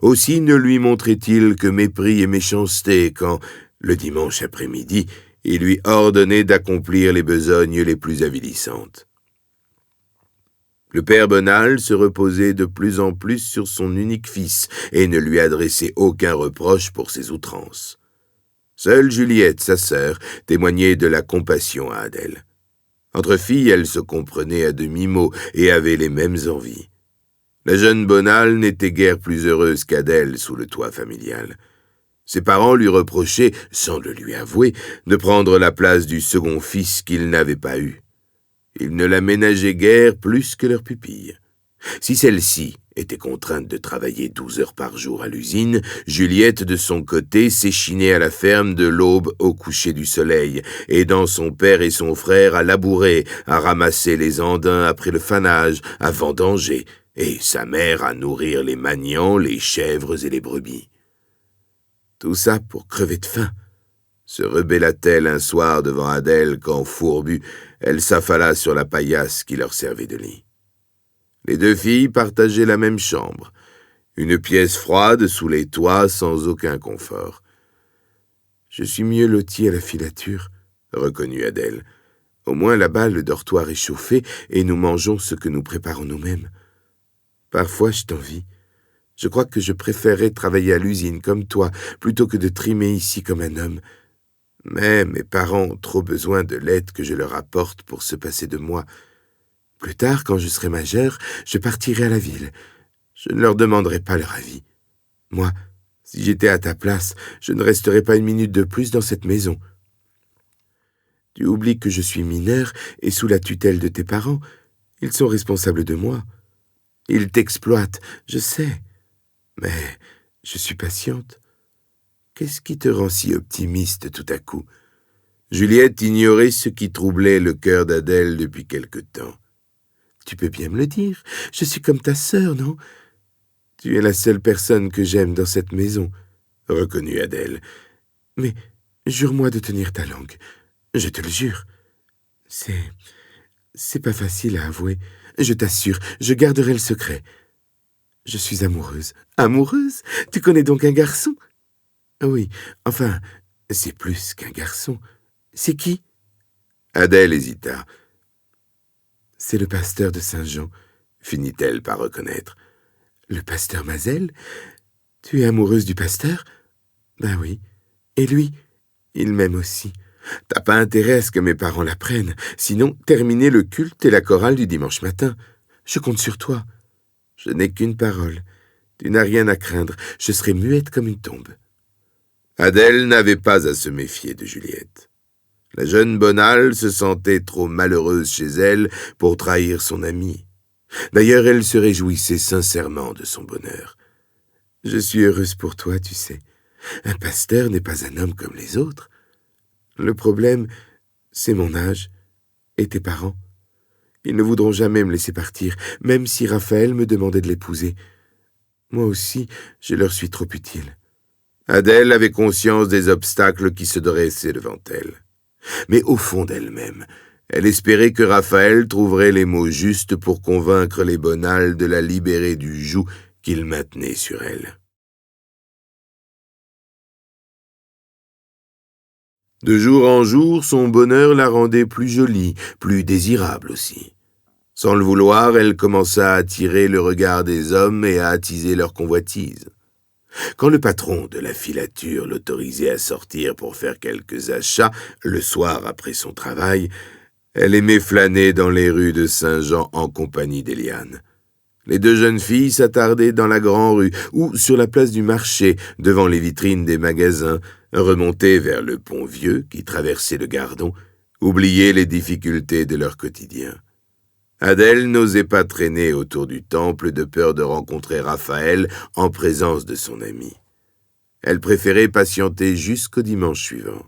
Aussi ne lui montrait-il que mépris et méchanceté quand, le dimanche après-midi, il lui ordonnait d'accomplir les besognes les plus avilissantes. Le père Bonald se reposait de plus en plus sur son unique fils et ne lui adressait aucun reproche pour ses outrances. Seule Juliette, sa sœur, témoignait de la compassion à Adèle. Entre filles, elles se comprenaient à demi-mot et avaient les mêmes envies. La jeune Bonald n'était guère plus heureuse qu'Adèle sous le toit familial. Ses parents lui reprochaient, sans le lui avouer, de prendre la place du second fils qu'ils n'avaient pas eu. Ils ne la ménageaient guère plus que leur pupille. Si celle-ci était contrainte de travailler 12 heures par jour à l'usine, Juliette, de son côté, s'échinait à la ferme de l'aube au coucher du soleil, aidant son père et son frère à labourer, à ramasser les andins après le fanage, à vendanger, et sa mère à nourrir les magnans, les chèvres et les brebis. Tout ça pour crever de faim. Se rebella-t-elle un soir devant Adèle quand, fourbue, elle s'affala sur la paillasse qui leur servait de lit. Les deux filles partageaient la même chambre, une pièce froide sous les toits sans aucun confort. « Je suis mieux lotie à la filature, » reconnut Adèle. « Au moins là-bas, le dortoir est chauffé et nous mangeons ce que nous préparons nous-mêmes. Parfois, je t'envie. Je crois que je préférerais travailler à l'usine comme toi, plutôt que de trimer ici comme un homme. Mais mes parents ont trop besoin de l'aide que je leur apporte pour se passer de moi. Plus tard, quand je serai majeure, je partirai à la ville. Je ne leur demanderai pas leur avis. Moi, si j'étais à ta place, je ne resterais pas une minute de plus dans cette maison. Tu oublies que je suis mineure et sous la tutelle de tes parents. Ils sont responsables de moi. Ils t'exploitent, je sais. Mais je suis patiente. Qu'est-ce qui te rend si optimiste tout à coup ?» Juliette ignorait ce qui troublait le cœur d'Adèle depuis quelque temps. « Tu peux bien me le dire, je suis comme ta sœur, non ? Tu es la seule personne que j'aime dans cette maison, » reconnut Adèle. « Mais jure-moi de tenir ta langue, je te le jure. C'est pas facile à avouer, je t'assure, je garderai le secret. Je suis amoureuse. » « Amoureuse ? Tu connais donc un garçon ? » ?»« Oui, enfin, c'est plus qu'un garçon. C'est qui ?» Adèle hésita. « C'est le pasteur de Saint-Jean, » finit-elle par reconnaître. « Le pasteur Mazel ? Tu es amoureuse du pasteur ? » ?»« Ben oui. Et lui, il m'aime aussi. T'as pas intérêt à ce que mes parents l'apprennent, sinon terminer le culte et la chorale du dimanche matin. Je compte sur toi. Je n'ai qu'une parole. Tu n'as rien à craindre, je serai muette comme une tombe. » Adèle n'avait pas à se méfier de Juliette. La jeune Bonald se sentait trop malheureuse chez elle pour trahir son amie. D'ailleurs, elle se réjouissait sincèrement de son bonheur. « Je suis heureuse pour toi, tu sais. Un pasteur n'est pas un homme comme les autres. Le problème, c'est mon âge et tes parents. Ils ne voudront jamais me laisser partir, même si Raphaël me demandait de l'épouser. Moi aussi, je leur suis trop utile. » Adèle avait conscience des obstacles qui se dressaient devant elle. Mais au fond d'elle-même, elle espérait que Raphaël trouverait les mots justes pour convaincre les Bonald de la libérer du joug qu'il maintenait sur elle. De jour en jour, son bonheur la rendait plus jolie, plus désirable aussi. Sans le vouloir, elle commença à attirer le regard des hommes et à attiser leur convoitise. Quand le patron de la filature l'autorisait à sortir pour faire quelques achats le soir après son travail, elle aimait flâner dans les rues de Saint-Jean en compagnie d'Éliane. Les deux jeunes filles s'attardaient dans la grande rue ou sur la place du marché, devant les vitrines des magasins, remontaient vers le pont vieux qui traversait le Gardon, oubliaient les difficultés de leur quotidien. Adèle n'osait pas traîner autour du temple de peur de rencontrer Raphaël en présence de son ami. Elle préférait patienter jusqu'au dimanche suivant.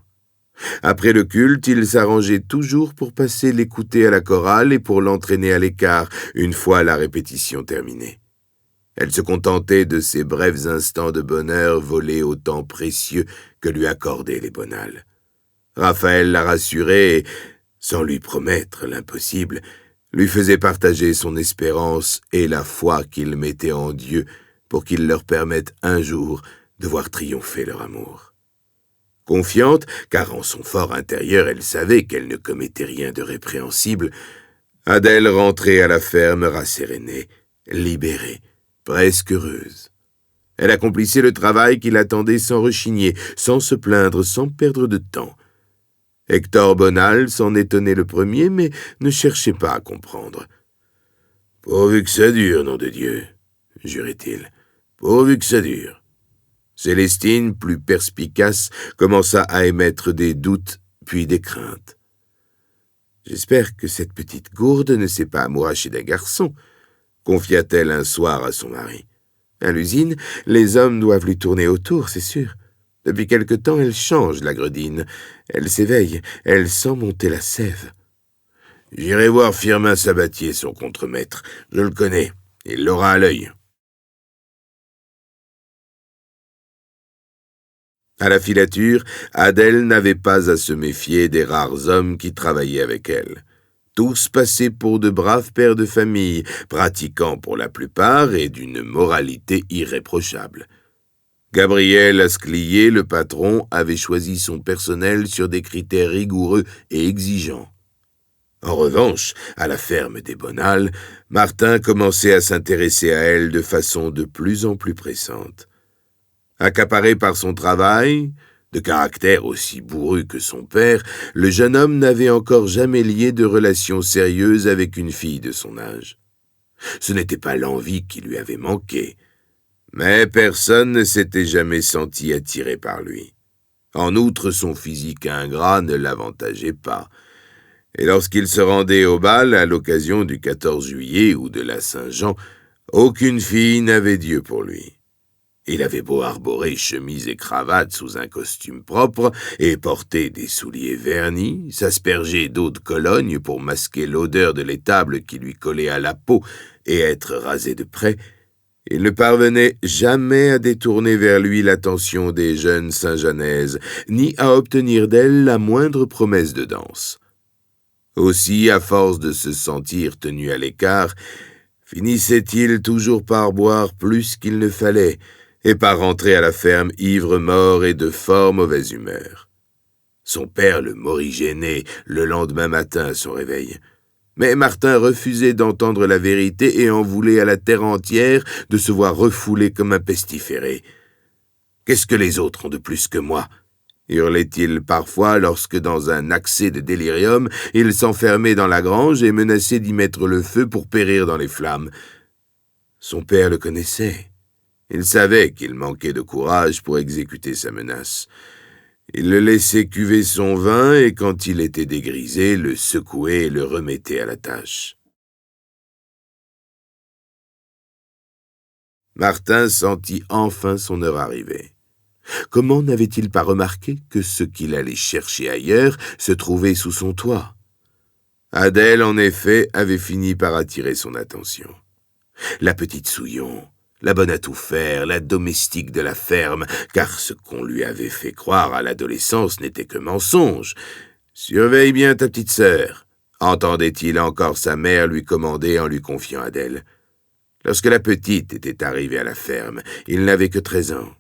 Après le culte, il s'arrangeait toujours pour passer l'écouter à la chorale et pour l'entraîner à l'écart, une fois la répétition terminée. Elle se contentait de ces brefs instants de bonheur volés au temps précieux que lui accordaient les bonals. Raphaël la rassurait et, sans lui promettre l'impossible, lui faisait partager son espérance et la foi qu'il mettait en Dieu pour qu'il leur permette un jour de voir triompher leur amour. Confiante, car en son fort intérieur elle savait qu'elle ne commettait rien de répréhensible, Adèle rentrait à la ferme rassérénée, libérée, presque heureuse. Elle accomplissait le travail qui l'attendait sans rechigner, sans se plaindre, sans perdre de temps. Hector Bonal s'en étonnait le premier, mais ne cherchait pas à comprendre. « Pourvu que ça dure, nom de Dieu !» jurait-il. « Pourvu que ça dure !» Célestine, plus perspicace, commença à émettre des doutes, puis des craintes. « J'espère que cette petite gourde ne s'est pas amourachée d'un garçon », confia-t-elle un soir à son mari. « À l'usine, les hommes doivent lui tourner autour, c'est sûr. Depuis quelque temps, elle change, la gredine. Elle s'éveille, elle sent monter la sève. » « J'irai voir Firmin Sabatier, son contremaître. Je le connais, il l'aura à l'œil. » À la filature, Adèle n'avait pas à se méfier des rares hommes qui travaillaient avec elle. Tous passaient pour de braves pères de famille, pratiquants pour la plupart et d'une moralité irréprochable. Gabriel Asclier, le patron, avait choisi son personnel sur des critères rigoureux et exigeants. En revanche, à la ferme des Bonal, Martin commençait à s'intéresser à elle de façon de plus en plus pressante. Accaparé par son travail, de caractère aussi bourru que son père, le jeune homme n'avait encore jamais lié de relation sérieuse avec une fille de son âge. Ce n'était pas l'envie qui lui avait manqué, mais personne ne s'était jamais senti attiré par lui. En outre, son physique ingrat ne l'avantageait pas, et lorsqu'il se rendait au bal à l'occasion du 14 juillet ou de la Saint-Jean, aucune fille n'avait d'yeux pour lui. Il avait beau arborer chemise et cravate sous un costume propre et porter des souliers vernis, s'asperger d'eau de Cologne pour masquer l'odeur de l'étable qui lui collait à la peau et être rasé de près, il ne parvenait jamais à détourner vers lui l'attention des jeunes Saint-Janaises, ni à obtenir d'elles la moindre promesse de danse. Aussi, à force de se sentir tenu à l'écart, finissait-il toujours par boire plus qu'il ne fallait, et par rentrer à la ferme ivre-mort et de fort mauvaise humeur. Son père le morigénait le lendemain matin à son réveil. Mais Martin refusait d'entendre la vérité et en voulait à la terre entière de se voir refoulé comme un pestiféré. « Qu'est-ce que les autres ont de plus que moi ?» hurlait-il parfois lorsque, dans un accès de délirium, il s'enfermait dans la grange et menaçait d'y mettre le feu pour périr dans les flammes. Son père le connaissait. Il savait qu'il manquait de courage pour exécuter sa menace. Il le laissait cuver son vin et, quand il était dégrisé, le secouait et le remettait à la tâche. Martin sentit enfin son heure arriver. Comment n'avait-il pas remarqué que ce qu'il allait chercher ailleurs se trouvait sous son toit? Adèle, en effet, avait fini par attirer son attention. La petite Souillon, la bonne à tout faire, la domestique de la ferme, car ce qu'on lui avait fait croire à l'adolescence n'était que mensonge. « Surveille bien ta petite sœur », entendait-il encore sa mère lui commander en lui confiant Adèle. Lorsque la petite était arrivée à la ferme, il n'avait que 13 ans.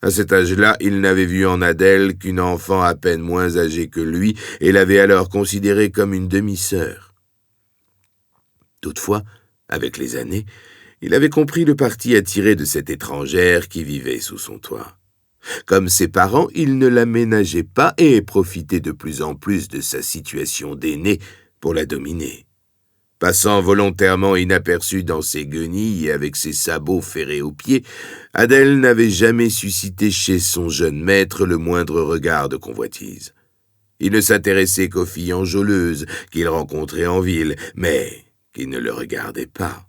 À cet âge-là, il n'avait vu en Adèle qu'une enfant à peine moins âgée que lui et l'avait alors considérée comme une demi-sœur. Toutefois, avec les années, il avait compris le parti à tirer de cette étrangère qui vivait sous son toit. Comme ses parents, il ne la ménageait pas et profitait de plus en plus de sa situation d'aîné pour la dominer. Passant volontairement inaperçue dans ses guenilles et avec ses sabots ferrés aux pieds, Adèle n'avait jamais suscité chez son jeune maître le moindre regard de convoitise. Il ne s'intéressait qu'aux filles enjôleuses qu'il rencontrait en ville, mais qui ne le regardaient pas.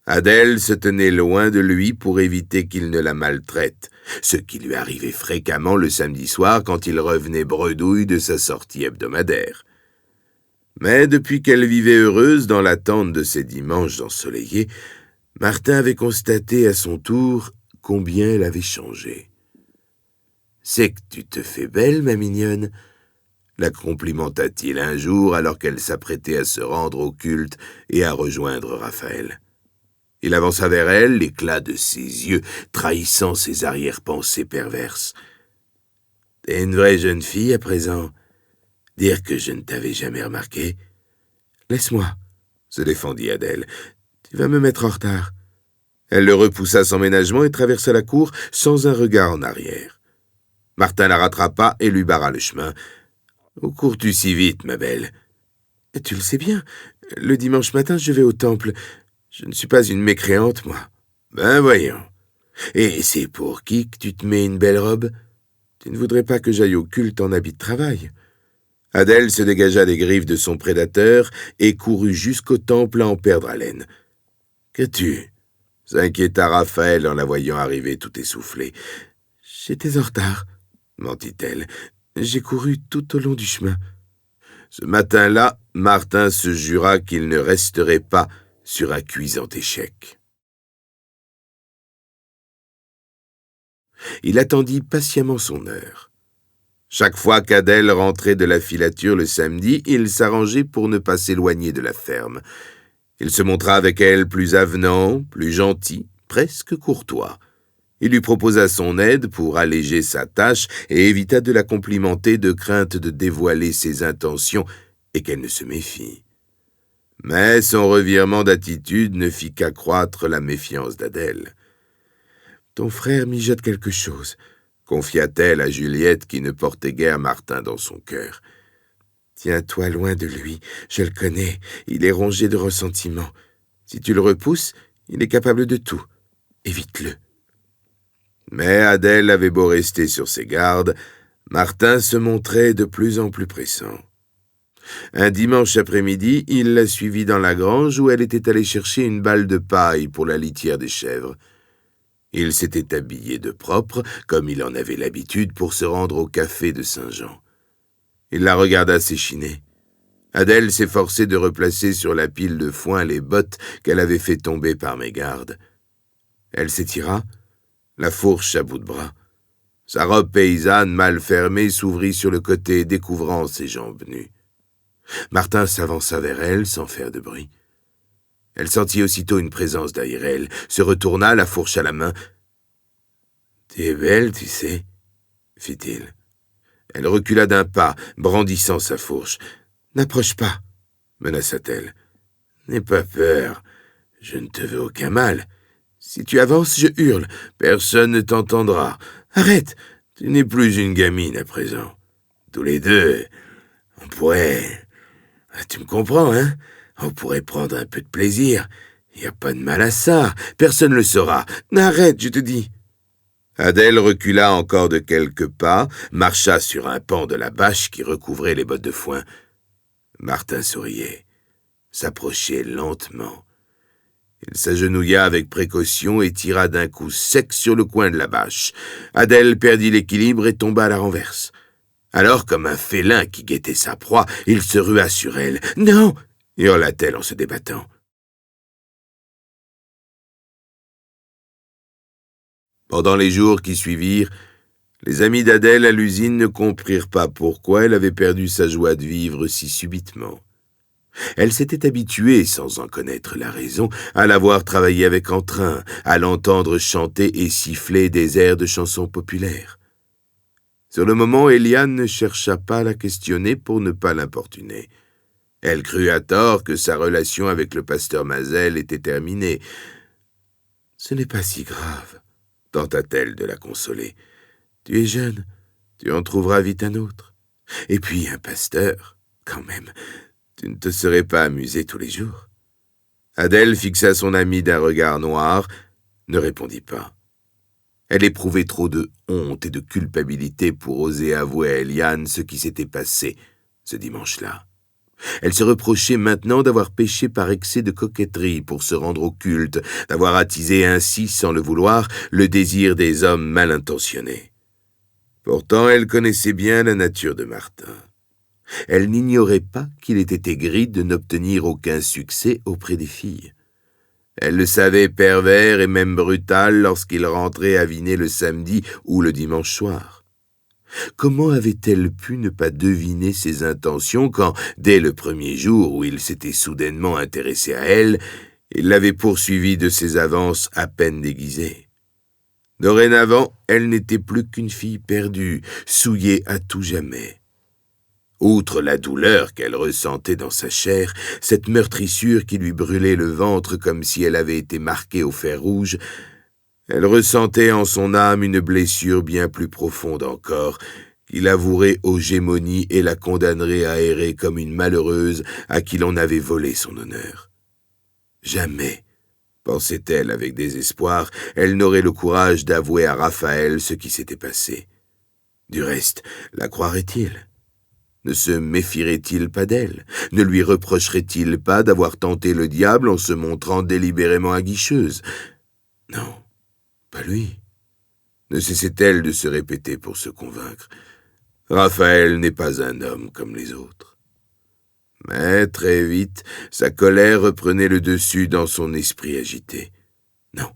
Adèle se tenait loin de lui pour éviter qu'il ne la maltraite, ce qui lui arrivait fréquemment le samedi soir quand il revenait bredouille de sa sortie hebdomadaire. Mais depuis qu'elle vivait heureuse dans l'attente de ses dimanches ensoleillés, Martin avait constaté à son tour combien elle avait changé. « C'est que tu te fais belle, ma mignonne », la complimenta-t-il un jour alors qu'elle s'apprêtait à se rendre au culte et à rejoindre Raphaël. Il avança vers elle, l'éclat de ses yeux trahissant ses arrière-pensées perverses. « T'es une vraie jeune fille à présent. Dire que je ne t'avais jamais remarqué. »« Laisse-moi, » se défendit Adèle. « Tu vas me mettre en retard. » Elle le repoussa sans ménagement et traversa la cour sans un regard en arrière. Martin la rattrapa et lui barra le chemin. « Où cours-tu si vite, ma belle ?»« Tu le sais bien, le dimanche matin je vais au temple. Je ne suis pas une mécréante, moi. »« Ben voyons. Et c'est pour qui que tu te mets une belle robe? Tu ne voudrais pas que j'aille au culte en habit de travail ?» Adèle se dégagea des griffes de son prédateur et courut jusqu'au temple à en perdre haleine. « Qu'as-tu » s'inquiéta Raphaël en la voyant arriver tout essoufflée. « J'étais en retard, » mentit-elle. « J'ai couru tout au long du chemin. » Ce matin-là, Martin se jura qu'il ne resterait pas sur un cuisant échec. Il attendit patiemment son heure. Chaque fois qu'Adèle rentrait de la filature le samedi, il s'arrangeait pour ne pas s'éloigner de la ferme. Il se montra avec elle plus avenant, plus gentil, presque courtois. Il lui proposa son aide pour alléger sa tâche et évita de la complimenter de crainte de dévoiler ses intentions et qu'elle ne se méfie. Mais son revirement d'attitude ne fit qu'accroître la méfiance d'Adèle. « Ton frère mijote quelque chose », confia-t-elle à Juliette qui ne portait guère Martin dans son cœur. « Tiens-toi loin de lui, je le connais, il est rongé de ressentiment. Si tu le repousses, il est capable de tout. Évite-le. » Mais Adèle avait beau rester sur ses gardes, Martin se montrait de plus en plus pressant. Un dimanche après-midi, il la suivit dans la grange où elle était allée chercher une balle de paille pour la litière des chèvres. Il s'était habillé de propre, comme il en avait l'habitude pour se rendre au café de Saint-Jean. Il la regarda s'échiner. Adèle s'efforçait de replacer sur la pile de foin les bottes qu'elle avait fait tomber par mégarde. Elle s'étira, la fourche à bout de bras. Sa robe paysanne mal fermée s'ouvrit sur le côté, découvrant ses jambes nues. Martin s'avança vers elle sans faire de bruit. Elle sentit aussitôt une présence derrière elle, se retourna, la fourche à la main. « Tu es belle, tu sais, » fit-il. Elle recula d'un pas, brandissant sa fourche. « N'approche pas, » menaça-t-elle. « N'aie pas peur, je ne te veux aucun mal. Si tu avances, je hurle, personne ne t'entendra. Arrête, tu n'es plus une gamine à présent. Tous les deux, on pourrait... Tu me comprends, hein? On pourrait prendre un peu de plaisir. Il n'y a pas de mal à ça, personne ne le saura. Arrête, je te dis. » Adèle recula encore de quelques pas, marcha sur un pan de la bâche qui recouvrait les bottes de foin. Martin souriait, s'approchait lentement. Il s'agenouilla avec précaution et tira d'un coup sec sur le coin de la bâche. Adèle perdit l'équilibre et tomba à la renverse. Alors, comme un félin qui guettait sa proie, il se rua sur elle. « Non !» hurla-t-elle en se débattant. Pendant les jours qui suivirent, les amis d'Adèle à l'usine ne comprirent pas pourquoi elle avait perdu sa joie de vivre si subitement. Elle s'était habituée, sans en connaître la raison, à la voir travailler avec entrain, à l'entendre chanter et siffler des airs de chansons populaires. Sur le moment, Éliane ne chercha pas à la questionner pour ne pas l'importuner. Elle crut à tort que sa relation avec le pasteur Mazel était terminée. « Ce n'est pas si grave, » tenta-t-elle de la consoler. « Tu es jeune, tu en trouveras vite un autre. Et puis un pasteur, quand même, tu ne te serais pas amusé tous les jours. » Adèle fixa son amie d'un regard noir, ne répondit pas. Elle éprouvait trop de honte et de culpabilité pour oser avouer à Éliane ce qui s'était passé ce dimanche-là. Elle se reprochait maintenant d'avoir péché par excès de coquetterie pour se rendre au culte, d'avoir attisé ainsi, sans le vouloir, le désir des hommes mal intentionnés. Pourtant, elle connaissait bien la nature de Martin. Elle n'ignorait pas qu'il était aigri de n'obtenir aucun succès auprès des filles. Elle le savait pervers et même brutal lorsqu'il rentrait aviné le samedi ou le dimanche soir. Comment avait-elle pu ne pas deviner ses intentions quand, dès le premier jour où il s'était soudainement intéressé à elle, il l'avait poursuivie de ses avances à peine déguisées? Dorénavant, elle n'était plus qu'une fille perdue, souillée à tout jamais. Outre la douleur qu'elle ressentait dans sa chair, cette meurtrissure qui lui brûlait le ventre comme si elle avait été marquée au fer rouge, elle ressentait en son âme une blessure bien plus profonde encore, qui l'avouerait aux gémonies et la condamnerait à errer comme une malheureuse à qui l'on avait volé son honneur. Jamais, pensait-elle avec désespoir, elle n'aurait le courage d'avouer à Raphaël ce qui s'était passé. Du reste, la croirait-il ? Ne se méfierait-il pas d'elle? Ne lui reprocherait-il pas d'avoir tenté le diable en se montrant délibérément aguicheuse? Non, pas lui. Ne cessait-elle de se répéter pour se convaincre. Raphaël n'est pas un homme comme les autres. Mais très vite, sa colère reprenait le dessus dans son esprit agité. Non,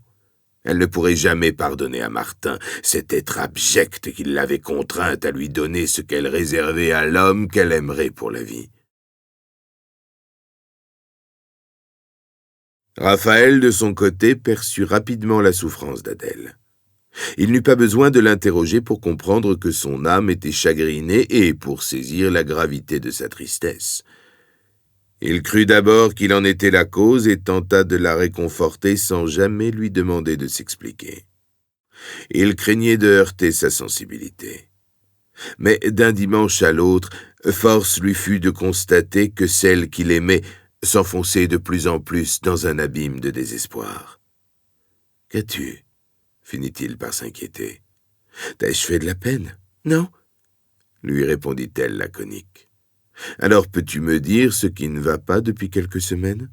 elle ne pourrait jamais pardonner à Martin, cet être abject qui l'avait contrainte à lui donner ce qu'elle réservait à l'homme qu'elle aimerait pour la vie. Raphaël, de son côté, perçut rapidement la souffrance d'Adèle. Il n'eut pas besoin de l'interroger pour comprendre que son âme était chagrinée et pour saisir la gravité de sa tristesse. Il crut d'abord qu'il en était la cause et tenta de la réconforter sans jamais lui demander de s'expliquer. Il craignait de heurter sa sensibilité. Mais d'un dimanche à l'autre, force lui fut de constater que celle qu'il aimait s'enfonçait de plus en plus dans un abîme de désespoir. « Qu'as-tu » finit-il par s'inquiéter. « T'ai-je fait de la peine ?»« Non, » lui répondit-elle laconique. « Alors peux-tu me dire ce qui ne va pas depuis quelques semaines ?»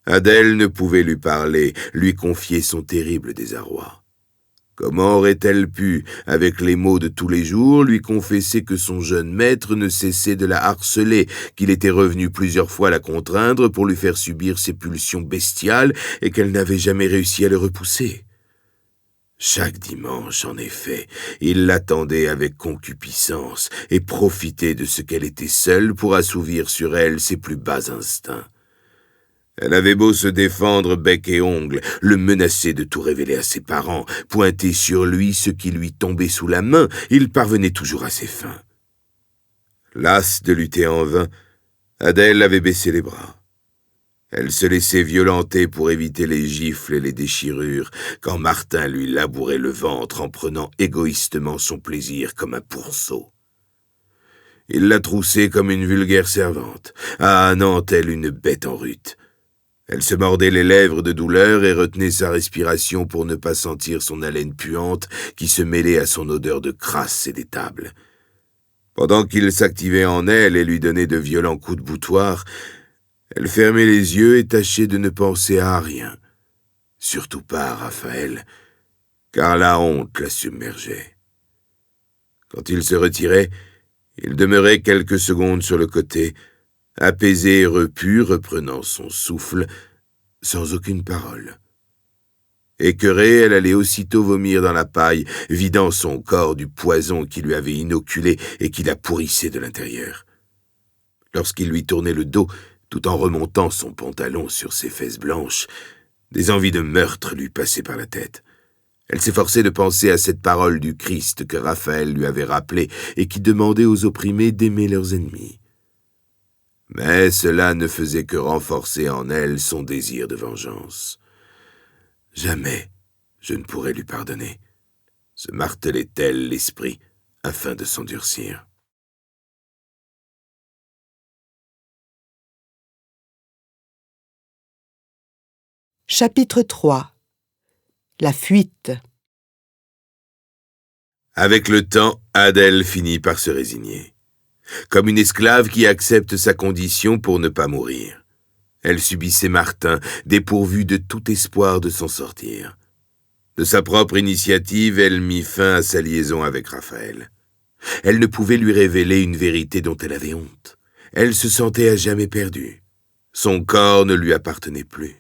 Adèle ne pouvait lui parler, lui confier son terrible désarroi. Comment aurait-elle pu, avec les mots de tous les jours, lui confesser que son jeune maître ne cessait de la harceler, qu'il était revenu plusieurs fois la contraindre pour lui faire subir ses pulsions bestiales et qu'elle n'avait jamais réussi à le repousser? Chaque dimanche, en effet, il l'attendait avec concupiscence et profitait de ce qu'elle était seule pour assouvir sur elle ses plus bas instincts. Elle avait beau se défendre bec et ongles, le menacer de tout révéler à ses parents, pointer sur lui ce qui lui tombait sous la main, il parvenait toujours à ses fins. Lasse de lutter en vain, Adèle avait baissé les bras. Elle se laissait violenter pour éviter les gifles et les déchirures, quand Martin lui labourait le ventre en prenant égoïstement son plaisir comme un pourceau. Il la troussait comme une vulgaire servante, non, telle une bête en rut. Elle se mordait les lèvres de douleur et retenait sa respiration pour ne pas sentir son haleine puante qui se mêlait à son odeur de crasse et d'étable. Pendant qu'il s'activait en elle et lui donnait de violents coups de boutoir, elle fermait les yeux et tâchait de ne penser à rien, surtout pas à Raphaël, car la honte la submergeait. Quand il se retirait, il demeurait quelques secondes sur le côté, apaisé et repu, reprenant son souffle, sans aucune parole. Écœurée, elle allait aussitôt vomir dans la paille, vidant son corps du poison qui lui avait inoculé et qui la pourrissait de l'intérieur. Lorsqu'il lui tournait le dos, tout en remontant son pantalon sur ses fesses blanches, des envies de meurtre lui passaient par la tête. Elle s'efforçait de penser à cette parole du Christ que Raphaël lui avait rappelée et qui demandait aux opprimés d'aimer leurs ennemis. Mais cela ne faisait que renforcer en elle son désir de vengeance. Jamais je ne pourrai lui pardonner, se martelait-elle l'esprit afin de s'endurcir. Chapitre 3. La fuite. Avec le temps, Adèle finit par se résigner. comme une esclave qui accepte sa condition pour ne pas mourir. Elle subissait Martin, dépourvue de tout espoir de s'en sortir. De sa propre initiative, elle mit fin à sa liaison avec Raphaël. Elle ne pouvait lui révéler une vérité dont elle avait honte. Elle se sentait à jamais perdue. Son corps ne lui appartenait plus.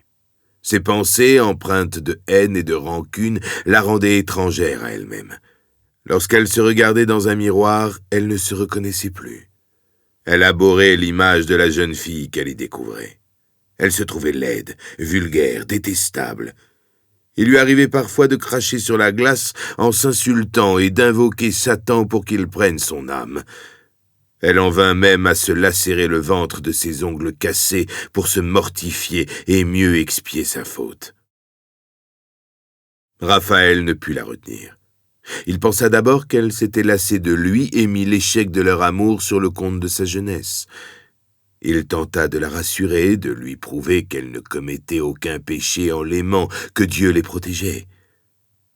Ses pensées, empreintes de haine et de rancune, la rendaient étrangère à elle-même. Lorsqu'elle se regardait dans un miroir, elle ne se reconnaissait plus. Elle abhorrait l'image de la jeune fille qu'elle y découvrait. Elle se trouvait laide, vulgaire, détestable. Il lui arrivait parfois de cracher sur la glace en s'insultant et d'invoquer Satan pour qu'il prenne son âme. Elle en vint même à se lacérer le ventre de ses ongles cassés pour se mortifier et mieux expier sa faute. Raphaël ne put la retenir. Il pensa d'abord qu'elle s'était lassée de lui et mit l'échec de leur amour sur le compte de sa jeunesse. Il tenta de la rassurer, de lui prouver qu'elle ne commettait aucun péché en l'aimant, que Dieu les protégeait.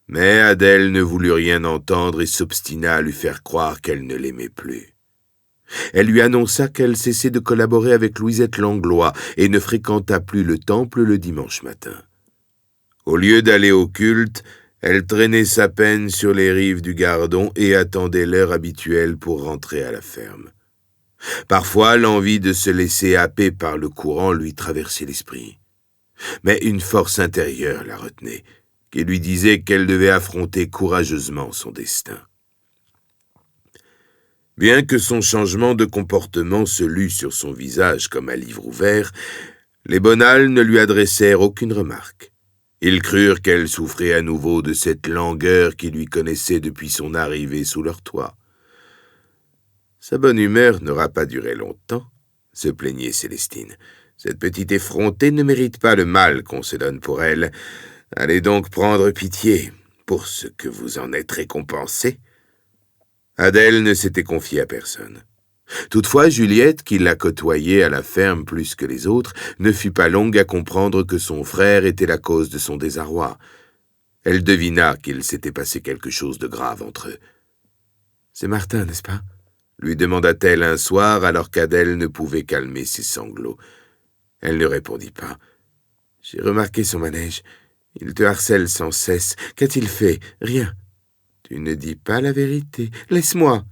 Mais Adèle ne voulut rien entendre et s'obstina à lui faire croire qu'elle ne l'aimait plus. Elle lui annonça qu'elle cessait de collaborer avec Louisette Langlois et ne fréquenta plus le temple le dimanche matin. Au lieu d'aller au culte, elle traînait sa peine sur les rives du Gardon et attendait l'heure habituelle pour rentrer à la ferme. Parfois, l'envie de se laisser happer par le courant lui traversait l'esprit. Mais une force intérieure la retenait, qui lui disait qu'elle devait affronter courageusement son destin. Bien que son changement de comportement se lût sur son visage comme à livre ouvert, les Bonald ne lui adressèrent aucune remarque. Ils crurent qu'elle souffrait à nouveau de cette langueur qui lui connaissait depuis son arrivée sous leur toit. Sa bonne humeur n'aura pas duré longtemps, se plaignait Célestine. Cette petite effrontée ne mérite pas le mal qu'on se donne pour elle. Allez donc prendre pitié pour ce que vous en êtes récompensé. Adèle ne s'était confiée à personne. Toutefois, Juliette, qui la côtoyait à la ferme plus que les autres, ne fut pas longue à comprendre que son frère était la cause de son désarroi. Elle devina qu'il s'était passé quelque chose de grave entre eux. « C'est Martin, n'est-ce pas ?» lui demanda-t-elle un soir alors qu'Adèle ne pouvait calmer ses sanglots. Elle ne répondit pas. « J'ai remarqué son manège. Il te harcèle sans cesse. Qu'a-t-il fait ? Rien. » « Tu ne dis pas la vérité. Laisse-moi. »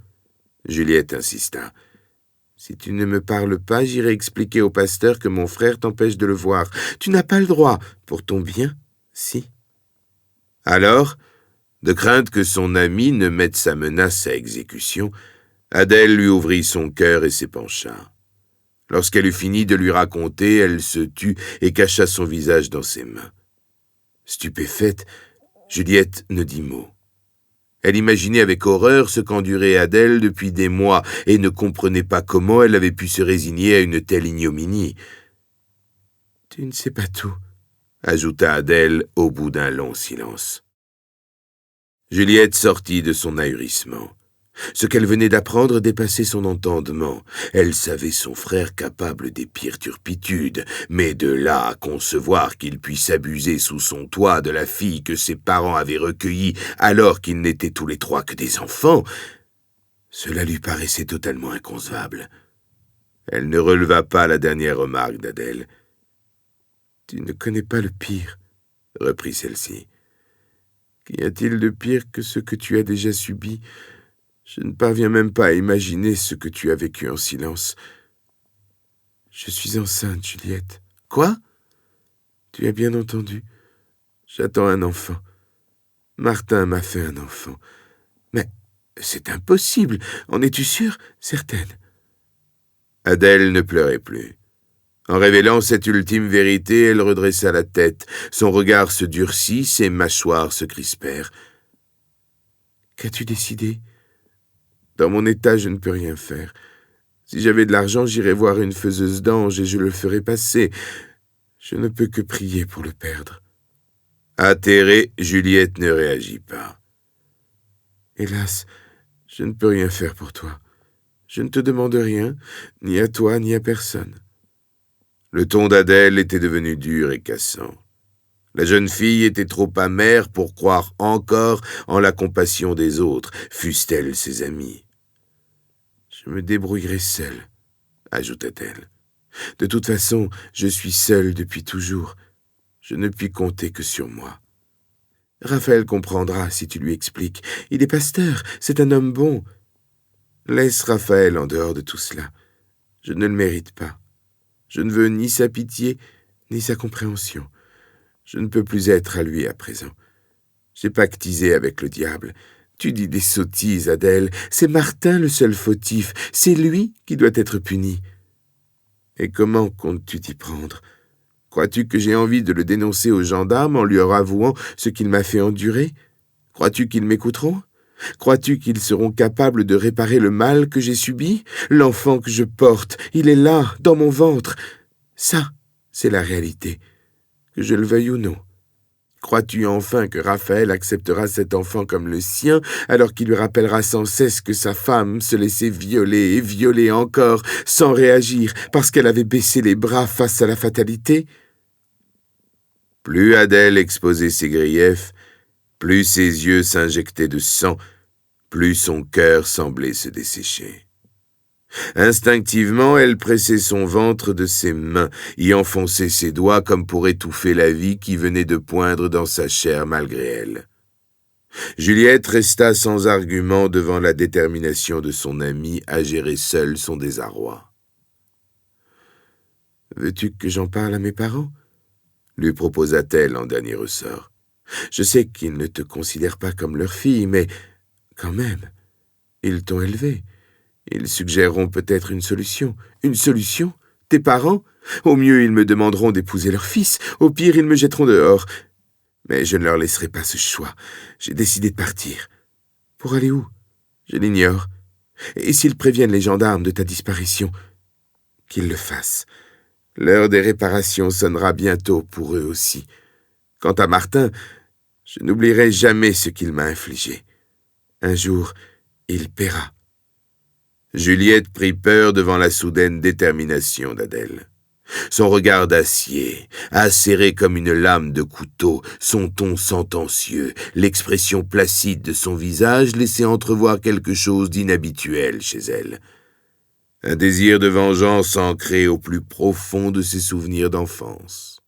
Juliette insista. « Si tu ne me parles pas, j'irai expliquer au pasteur que mon frère t'empêche de le voir. Tu n'as pas le droit. Pour ton bien, si. » Alors, de crainte que son ami ne mette sa menace à exécution, Adèle lui ouvrit son cœur et s'épancha. Lorsqu'elle eut fini de lui raconter, elle se tut et cacha son visage dans ses mains. Stupéfaite, Juliette ne dit mot. Elle imaginait avec horreur ce qu'endurait Adèle depuis des mois et ne comprenait pas comment elle avait pu se résigner à une telle ignominie. « Tu ne sais pas tout, » ajouta Adèle au bout d'un long silence. Juliette sortit de son ahurissement. Ce qu'elle venait d'apprendre dépassait son entendement. Elle savait son frère capable des pires turpitudes, mais de là à concevoir qu'il puisse abuser sous son toit de la fille que ses parents avaient recueillie alors qu'ils n'étaient tous les trois que des enfants, cela lui paraissait totalement inconcevable. Elle ne releva pas la dernière remarque d'Adèle. « Tu ne connais pas le pire, » reprit celle-ci. « Qu'y a-t-il de pire que ce que tu as déjà subi ? Je ne parviens même pas à imaginer ce que tu as vécu en silence. Je suis enceinte, Juliette. »« Quoi ? » ?»« Tu as bien entendu. J'attends un enfant. Martin m'a fait un enfant. »« Mais c'est impossible. En es-tu sûre ? Certaine. » Adèle ne pleurait plus. En révélant cette ultime vérité, elle redressa la tête. Son regard se durcit, ses mâchoires se crispèrent. « Qu'as-tu décidé ? » « Dans mon état, je ne peux rien faire. Si j'avais de l'argent, j'irais voir une faiseuse d'anges et je le ferais passer. Je ne peux que prier pour le perdre. » Atterrée, Juliette ne réagit pas. « Hélas, je ne peux rien faire pour toi. Je ne te demande rien, ni à toi, ni à personne. » Le ton d'Adèle était devenu dur et cassant. La jeune fille était trop amère pour croire encore en la compassion des autres, fussent-elles ses amies. « Je me débrouillerai seule, ajouta-t-elle. De toute façon, je suis seule depuis toujours. Je ne puis compter que sur moi. Raphaël comprendra si tu lui expliques. Il est pasteur, c'est un homme bon. Laisse Raphaël en dehors de tout cela. Je ne le mérite pas. Je ne veux ni sa pitié, ni sa compréhension. Je ne peux plus être à lui à présent. J'ai pactisé avec le diable. Tu dis des sottises, Adèle. C'est Martin le seul fautif. C'est lui qui doit être puni. Et comment comptes-tu t'y prendre? Crois-tu que j'ai envie de le dénoncer aux gendarmes en lui avouant ce qu'il m'a fait endurer? Crois-tu qu'ils m'écouteront? Crois-tu qu'ils seront capables de réparer le mal que j'ai subi? L'enfant que je porte, il est là, dans mon ventre. Ça, c'est la réalité, que je le veuille ou non. Crois-tu enfin que Raphaël acceptera cet enfant comme le sien, alors qu'il lui rappellera sans cesse que sa femme se laissait violer et violer encore, sans réagir, parce qu'elle avait baissé les bras face à la fatalité? Plus Adèle exposait ses griefs, plus ses yeux s'injectaient de sang, plus son cœur semblait se dessécher. Instinctivement, elle pressait son ventre de ses mains, y enfonçait ses doigts comme pour étouffer la vie qui venait de poindre dans sa chair malgré elle. Juliette resta sans argument devant la détermination de son amie à gérer seule son désarroi. « Veux-tu que j'en parle à mes parents ?» lui proposa-t-elle en dernier ressort. « Je sais qu'ils ne te considèrent pas comme leur fille, mais quand même, ils t'ont élevée. Ils suggéreront peut-être une solution. Une solution? Tes parents? Au mieux, ils me demanderont d'épouser leur fils. Au pire, ils me jetteront dehors. Mais je ne leur laisserai pas ce choix. J'ai décidé de partir. Pour aller où? Je l'ignore. Et s'ils préviennent les gendarmes de ta disparition? Qu'ils le fassent. L'heure des réparations sonnera bientôt pour eux aussi. Quant à Martin, je n'oublierai jamais ce qu'il m'a infligé. Un jour, il paiera. » Juliette prit peur devant la soudaine détermination d'Adèle. Son regard d'acier, acéré comme une lame de couteau, son ton sentencieux, l'expression placide de son visage laissaient entrevoir quelque chose d'inhabituel chez elle. Un désir de vengeance ancré au plus profond de ses souvenirs d'enfance.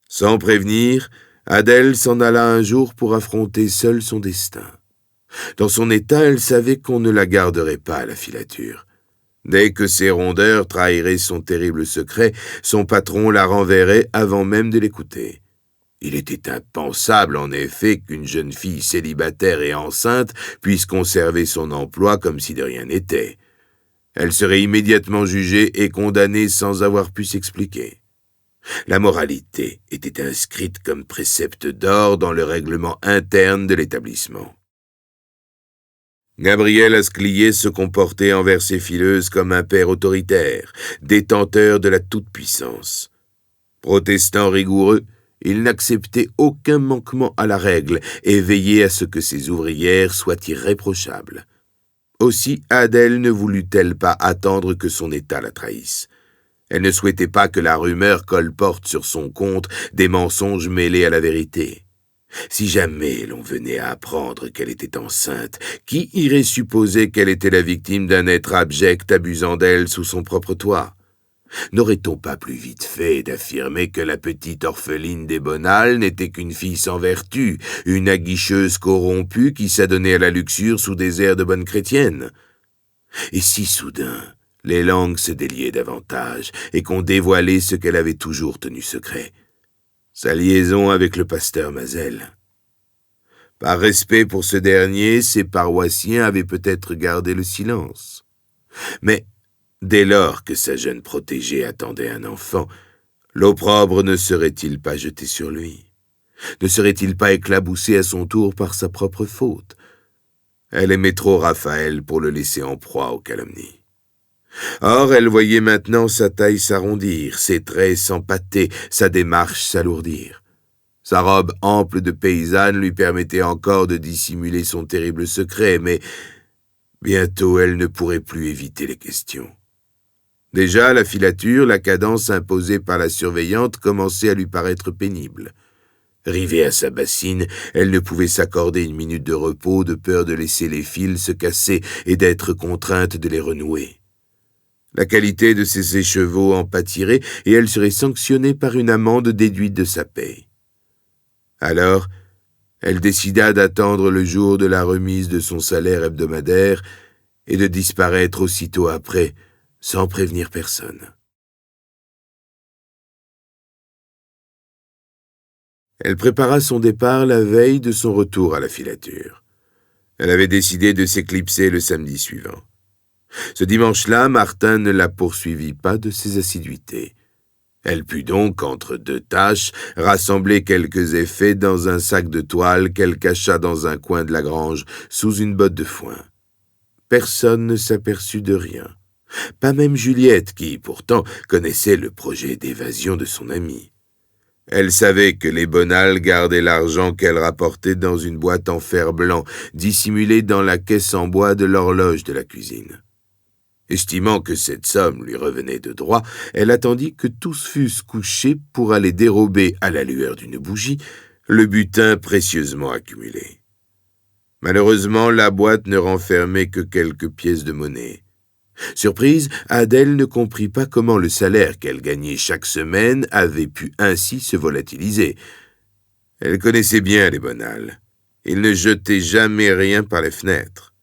Sans prévenir, Adèle s'en alla un jour pour affronter seule son destin. Dans son état, elle savait qu'on ne la garderait pas à la filature. Dès que ses rondeurs trahiraient son terrible secret, son patron la renverrait avant même de l'écouter. Il était impensable, en effet, qu'une jeune fille célibataire et enceinte puisse conserver son emploi comme si de rien n'était. Elle serait immédiatement jugée et condamnée sans avoir pu s'expliquer. La moralité était inscrite comme précepte d'or dans le règlement interne de l'établissement. Gabriel Asclier se comportait envers ses fileuses comme un père autoritaire, détenteur de la toute-puissance. Protestant rigoureux, il n'acceptait aucun manquement à la règle et veillait à ce que ses ouvrières soient irréprochables. Aussi Adèle ne voulut-elle pas attendre que son état la trahisse. Elle ne souhaitait pas que la rumeur colporte sur son compte des mensonges mêlés à la vérité. Si jamais l'on venait à apprendre qu'elle était enceinte, qui irait supposer qu'elle était la victime d'un être abject abusant d'elle sous son propre toit? N'aurait-on pas plus vite fait d'affirmer que la petite orpheline des Bonald n'était qu'une fille sans vertu, une aguicheuse corrompue qui s'adonnait à la luxure sous des airs de bonne chrétienne? Et si soudain, les langues se déliaient davantage et qu'on dévoilait ce qu'elle avait toujours tenu secret? Sa liaison avec le pasteur Mazel. Par respect pour ce dernier, ses paroissiens avaient peut-être gardé le silence. Mais dès lors que sa jeune protégée attendait un enfant, l'opprobre ne serait-il pas jeté sur lui? Ne serait-il pas éclaboussé à son tour par sa propre faute? Elle aimait trop Raphaël pour le laisser en proie aux calomnies. Or, elle voyait maintenant sa taille s'arrondir, ses traits s'empâter, sa démarche s'alourdir. Sa robe ample de paysanne lui permettait encore de dissimuler son terrible secret, mais bientôt elle ne pourrait plus éviter les questions. Déjà, la filature, la cadence imposée par la surveillante commençait à lui paraître pénible. Rivée à sa bassine, elle ne pouvait s'accorder une minute de repos de peur de laisser les fils se casser et d'être contrainte de les renouer. La qualité de ses écheveaux en pâtirait et elle serait sanctionnée par une amende déduite de sa paie. Alors, elle décida d'attendre le jour de la remise de son salaire hebdomadaire et de disparaître aussitôt après, sans prévenir personne. Elle prépara son départ la veille de son retour à la filature. Elle avait décidé de s'éclipser le samedi suivant. Ce dimanche-là, Martin ne la poursuivit pas de ses assiduités. Elle put donc, entre deux tâches, rassembler quelques effets dans un sac de toile qu'elle cacha dans un coin de la grange, sous une botte de foin. Personne ne s'aperçut de rien. Pas même Juliette, qui, pourtant, connaissait le projet d'évasion de son amie. Elle savait que les Bonald gardaient l'argent qu'elle rapportait dans une boîte en fer blanc, dissimulée dans la caisse en bois de l'horloge de la cuisine. Estimant que cette somme lui revenait de droit, elle attendit que tous fussent couchés pour aller dérober, à la lueur d'une bougie, le butin précieusement accumulé. Malheureusement, la boîte ne renfermait que quelques pièces de monnaie. Surprise, Adèle ne comprit pas comment le salaire qu'elle gagnait chaque semaine avait pu ainsi se volatiliser. Elle connaissait bien les Bonald. Ils ne jetaient jamais rien par les fenêtres.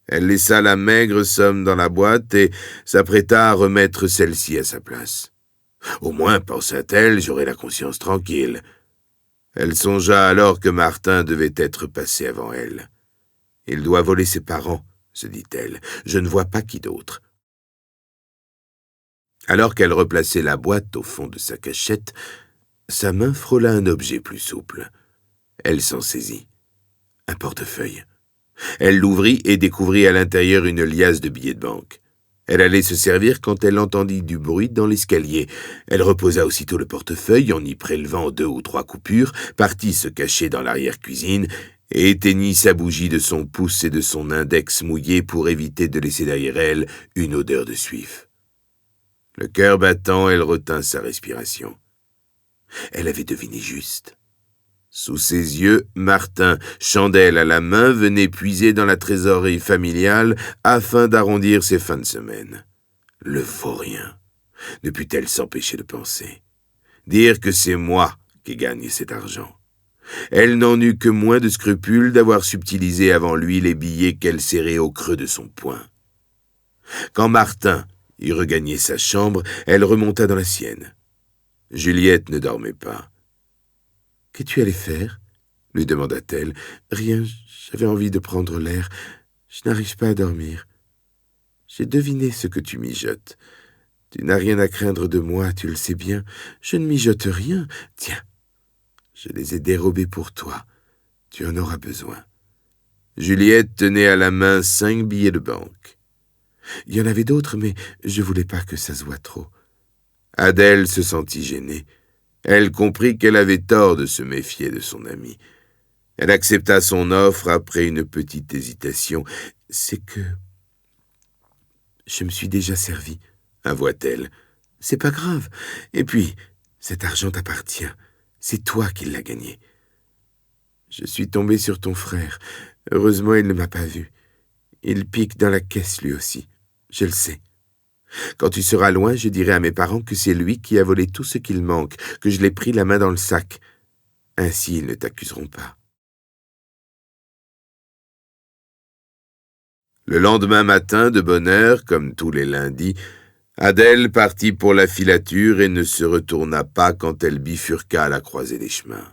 Elle laissa la maigre somme dans la boîte et s'apprêta à remettre celle-ci à sa place. Au moins, pensa-t-elle, j'aurai la conscience tranquille. Elle songea alors que Martin devait être passé avant elle. Il doit voler ses parents, se dit-elle. Je ne vois pas qui d'autre. Alors qu'elle replaçait la boîte au fond de sa cachette, sa main frôla un objet plus souple. Elle s'en saisit. Un portefeuille. Elle l'ouvrit et découvrit à l'intérieur une liasse de billets de banque. Elle allait se servir quand elle entendit du bruit dans l'escalier. Elle reposa aussitôt le portefeuille en y prélevant 2 ou 3 coupures, partit se cacher dans l'arrière-cuisine et éteignit sa bougie de son pouce et de son index mouillé pour éviter de laisser derrière elle une odeur de suif. Le cœur battant, elle retint sa respiration. Elle avait deviné juste. Sous ses yeux, Martin, chandelle à la main, venait puiser dans la trésorerie familiale afin d'arrondir ses fins de semaine. Le vaurien. Ne put-elle s'empêcher de penser. Dire que c'est moi qui gagne cet argent. Elle n'en eut que moins de scrupules d'avoir subtilisé avant lui les billets qu'elle serrait au creux de son poing. Quand Martin eut regagné sa chambre, elle remonta dans la sienne. Juliette ne dormait pas. « Qu'es-tu allé faire ?» lui demanda-t-elle. « Rien, j'avais envie de prendre l'air. Je n'arrive pas à dormir. J'ai deviné ce que tu mijotes. Tu n'as rien à craindre de moi, tu le sais bien. Je ne mijote rien. Tiens, je les ai dérobés pour toi. Tu en auras besoin. » Juliette tenait à la main 5 billets de banque. Il y en avait d'autres, mais je voulais pas que ça se voie trop. Adèle se sentit gênée. Elle comprit qu'elle avait tort de se méfier de son amie. Elle accepta son offre après une petite hésitation. « C'est que je me suis déjà servi, » avoua-t-elle. « C'est pas grave. Et puis, cet argent t'appartient. C'est toi qui l'as gagné. Je suis tombée sur ton frère. Heureusement, il ne m'a pas vu. Il pique dans la caisse lui aussi. Je le sais. Quand tu seras loin, je dirai à mes parents que c'est lui qui a volé tout ce qu'il manque, que je l'ai pris la main dans le sac. Ainsi, ils ne t'accuseront pas. » Le lendemain matin, de bonne heure, comme tous les lundis, Adèle partit pour la filature et ne se retourna pas quand elle bifurqua à la croisée des chemins.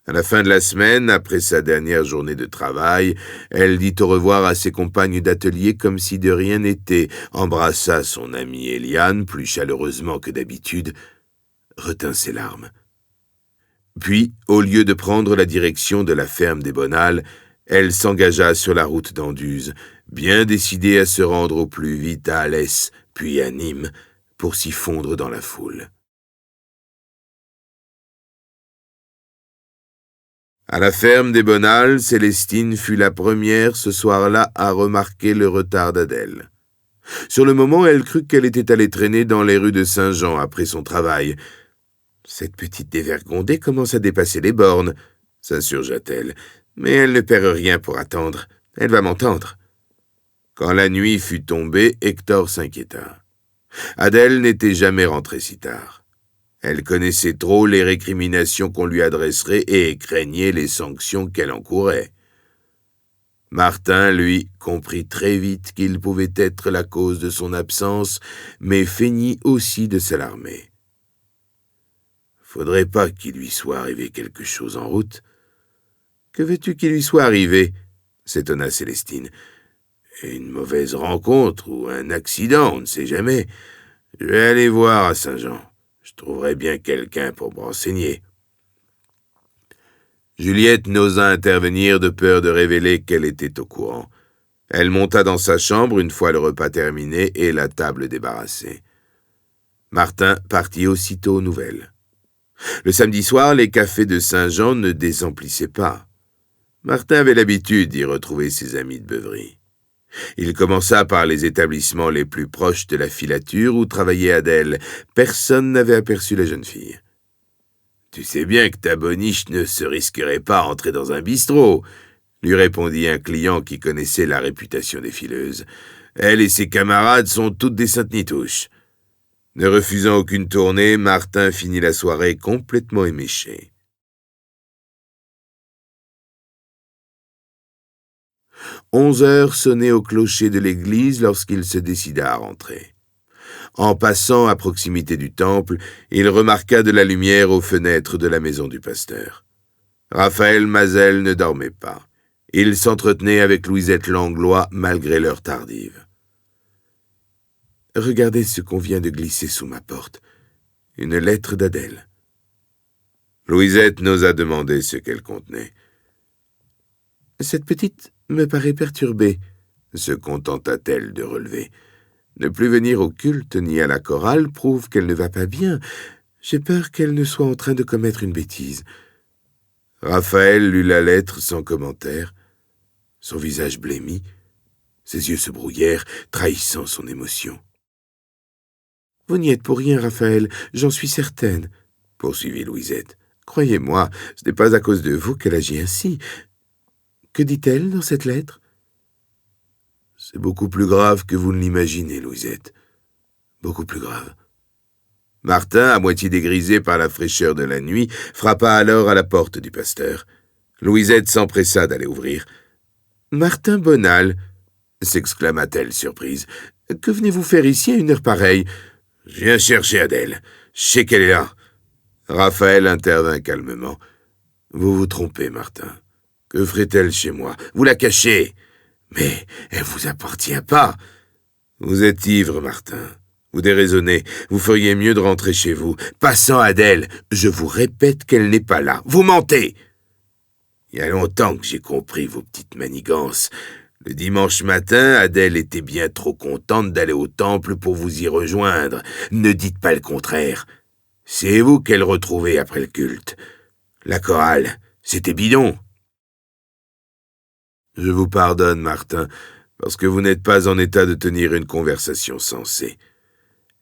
À la fin de la semaine, après sa dernière journée de travail, elle dit au revoir à ses compagnes d'atelier comme si de rien n'était, embrassa son amie Eliane plus chaleureusement que d'habitude, retint ses larmes. Puis, au lieu de prendre la direction de la ferme des Bonald, elle s'engagea sur la route d'Anduze, bien décidée à se rendre au plus vite à Alès, puis à Nîmes, pour s'y fondre dans la foule. À la ferme des Bonald, Célestine fut la première ce soir-là à remarquer le retard d'Adèle. Sur le moment, elle crut qu'elle était allée traîner dans les rues de Saint-Jean après son travail. Cette petite dévergondée commence à dépasser les bornes, s'insurgea-t-elle. Mais elle ne perd rien pour attendre. Elle va m'entendre. Quand la nuit fut tombée, Hector s'inquiéta. Adèle n'était jamais rentrée si tard. Elle connaissait trop les récriminations qu'on lui adresserait et craignait les sanctions qu'elle encourait. Martin, lui, comprit très vite qu'il pouvait être la cause de son absence, mais feignit aussi de s'alarmer. Faudrait pas qu'il lui soit arrivé quelque chose en route. Que veux-tu qu'il lui soit arrivé? S'étonna Célestine. Une mauvaise rencontre ou un accident, on ne sait jamais. Je vais aller voir à Saint-Jean. Je trouverai bien quelqu'un pour me renseigner. Juliette n'osa intervenir de peur de révéler qu'elle était au courant. Elle monta dans sa chambre une fois le repas terminé et la table débarrassée. Martin partit aussitôt aux nouvelles. Le samedi soir, les cafés de Saint-Jean ne désemplissaient pas. Martin avait l'habitude d'y retrouver ses amis de beuverie. Il commença par les établissements les plus proches de la filature où travaillait Adèle. Personne n'avait aperçu la jeune fille. « Tu sais bien que ta boniche ne se risquerait pas à entrer dans un bistrot, » lui répondit un client qui connaissait la réputation des fileuses. « Elle et ses camarades sont toutes des saintes-nitouches. » Ne refusant aucune tournée, Martin finit la soirée complètement éméché. 11 heures sonnaient au clocher de l'église lorsqu'il se décida à rentrer. En passant à proximité du temple, il remarqua de la lumière aux fenêtres de la maison du pasteur. Raphaël Mazel ne dormait pas. Il s'entretenait avec Louisette Langlois malgré l'heure tardive. « Regardez ce qu'on vient de glisser sous ma porte. Une lettre d'Adèle. » Louisette n'osa demander ce qu'elle contenait. « Cette petite me paraît perturbée, » se contenta-t-elle de relever. « Ne plus venir au culte ni à la chorale prouve qu'elle ne va pas bien. J'ai peur qu'elle ne soit en train de commettre une bêtise. » Raphaël lut la lettre sans commentaire. Son visage blêmit. Ses yeux se brouillèrent, trahissant son émotion. « Vous n'y êtes pour rien, Raphaël, j'en suis certaine, » poursuivit Louisette. « Croyez-moi, ce n'est pas à cause de vous qu'elle agit ainsi. Que dit-elle dans cette lettre ?»« C'est beaucoup plus grave que vous ne l'imaginez, Louisette. Beaucoup plus grave. » Martin, à moitié dégrisé par la fraîcheur de la nuit, frappa alors à la porte du pasteur. Louisette s'empressa d'aller ouvrir. « Martin Bonal !» s'exclama-t-elle surprise. « Que venez-vous faire ici à une heure pareille ?»« Je viens chercher Adèle. Je sais qu'elle est là. » Raphaël intervint calmement. « Vous vous trompez, Martin. Que ferait-elle chez moi? Vous la cachez. Mais elle vous appartient pas. Vous êtes ivre, Martin. Vous déraisonnez. Vous feriez mieux de rentrer chez vous. Passant Adèle, je vous répète qu'elle n'est pas là. Vous mentez. Il y a longtemps que j'ai compris vos petites manigances. Le dimanche matin, Adèle était bien trop contente d'aller au temple pour vous y rejoindre. Ne dites pas le contraire. C'est vous qu'elle retrouvait après le culte. La chorale, c'était bidon. Je vous pardonne, Martin, parce que vous n'êtes pas en état de tenir une conversation sensée.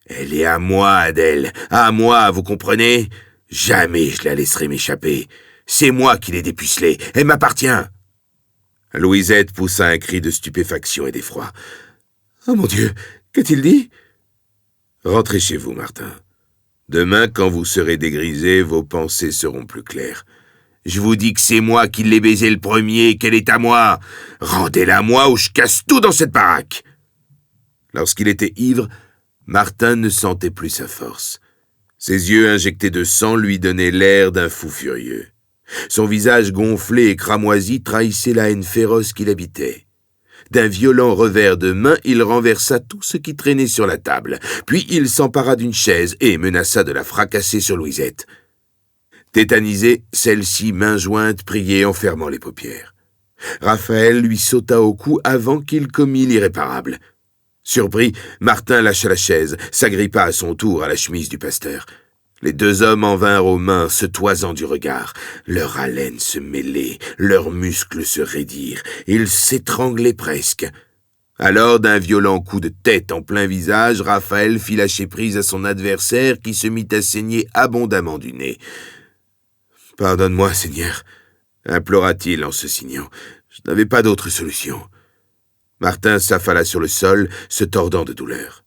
Elle est à moi, Adèle, à moi, vous comprenez? Jamais je la laisserai m'échapper. C'est moi qui l'ai dépucelée, elle m'appartient. Louisette poussa un cri de stupéfaction et d'effroi. « Oh mon Dieu, qu'a-t-il dit ?»« Rentrez chez vous, Martin. Demain, quand vous serez dégrisé, vos pensées seront plus claires. Je vous dis que c'est moi qui l'ai baisée le premier et qu'elle est à moi. Rendez-la à moi ou je casse tout dans cette baraque. » Lorsqu'il était ivre, Martin ne sentait plus sa force. Ses yeux injectés de sang lui donnaient l'air d'un fou furieux. Son visage gonflé et cramoisi trahissait la haine féroce qui l'habitait. D'un violent revers de main, il renversa tout ce qui traînait sur la table. Puis il s'empara d'une chaise et menaça de la fracasser sur Louisette. Tétanisée, celle-ci, main jointe, priait en fermant les paupières. Raphaël lui sauta au cou avant qu'il commît l'irréparable. Surpris, Martin lâcha la chaise, s'agrippa à son tour à la chemise du pasteur. Les deux hommes en vinrent aux mains, se toisant du regard. Leur haleine se mêlait, leurs muscles se raidirent. Ils s'étranglaient presque. Alors, d'un violent coup de tête en plein visage, Raphaël fit lâcher prise à son adversaire qui se mit à saigner abondamment du nez. « Pardonne-moi, Seigneur » implora-t-il en se signant. « Je n'avais pas d'autre solution. » Martin s'affala sur le sol, se tordant de douleur.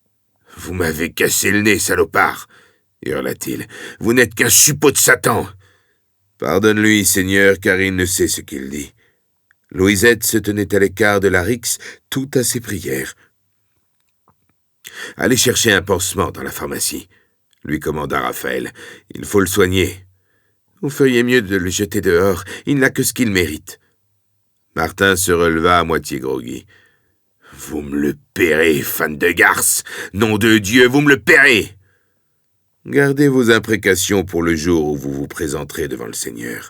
« Vous m'avez cassé le nez, salopard !» hurla-t-il. « Vous n'êtes qu'un suppôt de Satan !»« Pardonne-lui, Seigneur, car il ne sait ce qu'il dit. » Louisette se tenait à l'écart de la rixe, tout à ses prières. « Allez chercher un pansement dans la pharmacie, » lui commanda Raphaël. « Il faut le soigner. Vous feriez mieux de le jeter dehors, il n'a que ce qu'il mérite. » Martin se releva à moitié groggy. « Vous me le paierez, fan de garce! Nom de Dieu, vous me le paierez! Gardez vos imprécations pour le jour où vous vous présenterez devant le Seigneur.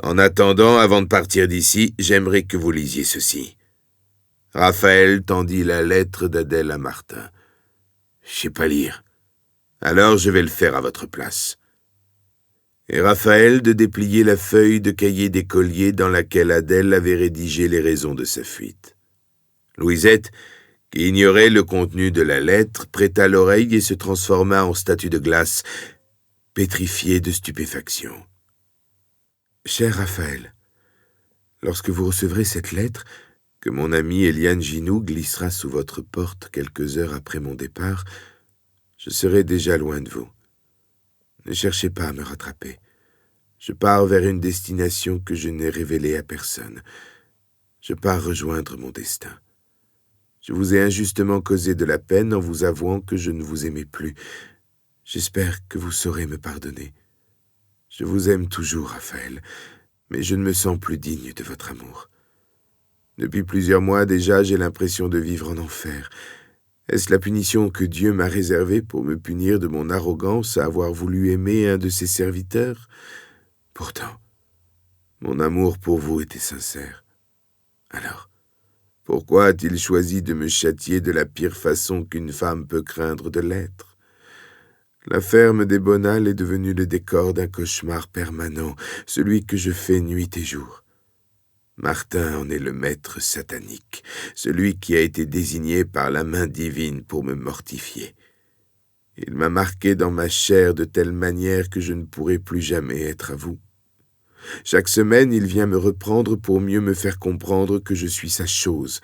En attendant, avant de partir d'ici, j'aimerais que vous lisiez ceci. » Raphaël tendit la lettre d'Adèle à Martin. « Je sais pas lire. Alors je vais le faire à votre place. » Et Raphaël de déplier la feuille de cahier d'écolier dans laquelle Adèle avait rédigé les raisons de sa fuite. Louisette, qui ignorait le contenu de la lettre, prêta l'oreille et se transforma en statue de glace, pétrifiée de stupéfaction. « Cher Raphaël, lorsque vous recevrez cette lettre, que mon ami Éliane Ginoux glissera sous votre porte quelques heures après mon départ, je serai déjà loin de vous. Ne cherchez pas à me rattraper. Je pars vers une destination que je n'ai révélée à personne. Je pars rejoindre mon destin. Je vous ai injustement causé de la peine en vous avouant que je ne vous aimais plus. J'espère que vous saurez me pardonner. Je vous aime toujours, Raphaël, mais je ne me sens plus digne de votre amour. Depuis plusieurs mois déjà, j'ai l'impression de vivre en enfer. Est-ce la punition que Dieu m'a réservée pour me punir de mon arrogance à avoir voulu aimer un de ses serviteurs? Pourtant, mon amour pour vous était sincère. Alors, pourquoi a-t-il choisi de me châtier de la pire façon qu'une femme peut craindre de l'être? La ferme des Bonald est devenue le décor d'un cauchemar permanent, celui que je fais nuit et jour. Martin en est le maître satanique, celui qui a été désigné par la main divine pour me mortifier. Il m'a marqué dans ma chair de telle manière que je ne pourrai plus jamais être à vous. Chaque semaine, il vient me reprendre pour mieux me faire comprendre que je suis sa chose.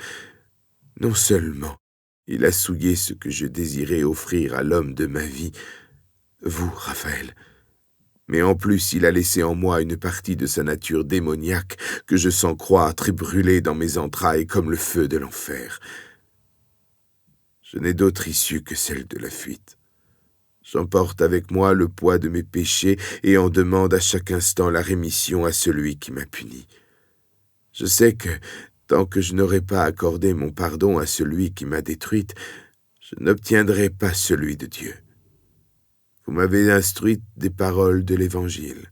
Non seulement il a souillé ce que je désirais offrir à l'homme de ma vie, vous, Raphaël, mais en plus il a laissé en moi une partie de sa nature démoniaque que je sens croître et brûler dans mes entrailles comme le feu de l'enfer. Je n'ai d'autre issue que celle de la fuite. J'emporte avec moi le poids de mes péchés et en demande à chaque instant la rémission à celui qui m'a puni. Je sais que, tant que je n'aurai pas accordé mon pardon à celui qui m'a détruite, je n'obtiendrai pas celui de Dieu. Vous m'avez instruite des paroles de l'Évangile.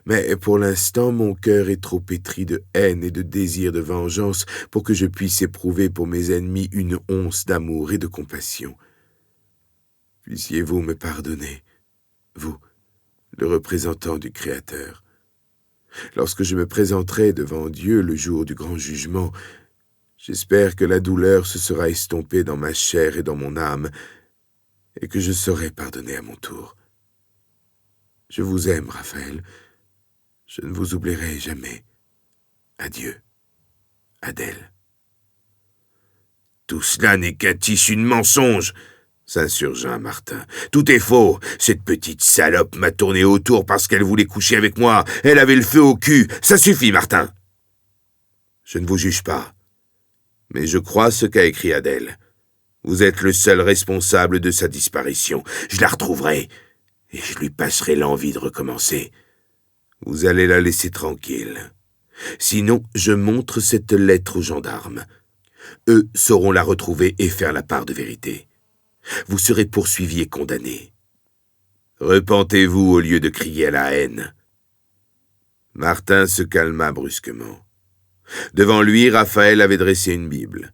Mais pour l'instant, mon cœur est trop pétri de haine et de désir de vengeance pour que je puisse éprouver pour mes ennemis une once d'amour et de compassion. Puissiez-vous me pardonner, vous, le représentant du Créateur. Lorsque je me présenterai devant Dieu le jour du grand jugement, j'espère que la douleur se sera estompée dans ma chair et dans mon âme, et que je saurai pardonner à mon tour. Je vous aime, Raphaël. Je ne vous oublierai jamais. Adieu, Adèle. Tout cela n'est qu'un tissu de mensonges, s'insurgea Martin. Tout est faux. Cette petite salope m'a tourné autour parce qu'elle voulait coucher avec moi. Elle avait le feu au cul. Ça suffit, Martin. Je ne vous juge pas, mais je crois ce qu'a écrit Adèle. Vous êtes le seul responsable de sa disparition. Je la retrouverai, et je lui passerai l'envie de recommencer. Vous allez la laisser tranquille. Sinon, je montre cette lettre aux gendarmes. Eux sauront la retrouver et faire la part de vérité. Vous serez poursuivi et condamné. Repentez-vous au lieu de crier à la haine. » Martin se calma brusquement. Devant lui, Raphaël avait dressé une Bible.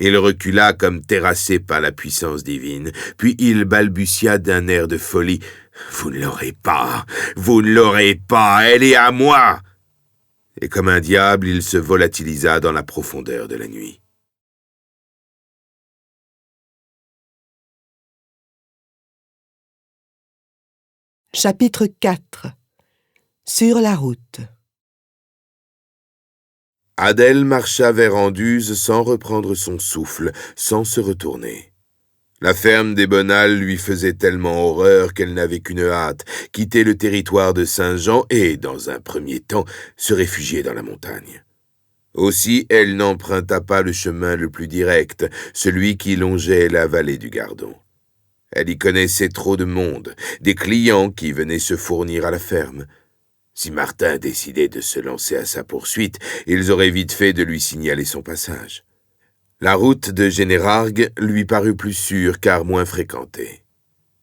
Il recula comme terrassé par la puissance divine, puis il balbutia d'un air de folie. « Vous ne l'aurez pas, vous ne l'aurez pas, elle est à moi !» Et comme un diable, il se volatilisa dans la profondeur de la nuit. Chapitre 4. Sur la route. Adèle marcha vers Anduze sans reprendre son souffle, sans se retourner. La ferme des Bonald lui faisait tellement horreur qu'elle n'avait qu'une hâte, quitter le territoire de Saint-Jean et, dans un premier temps, se réfugier dans la montagne. Aussi, elle n'emprunta pas le chemin le plus direct, celui qui longeait la vallée du Gardon. Elle y connaissait trop de monde, des clients qui venaient se fournir à la ferme. Si Martin décidait de se lancer à sa poursuite, ils auraient vite fait de lui signaler son passage. La route de Générargues lui parut plus sûre car moins fréquentée.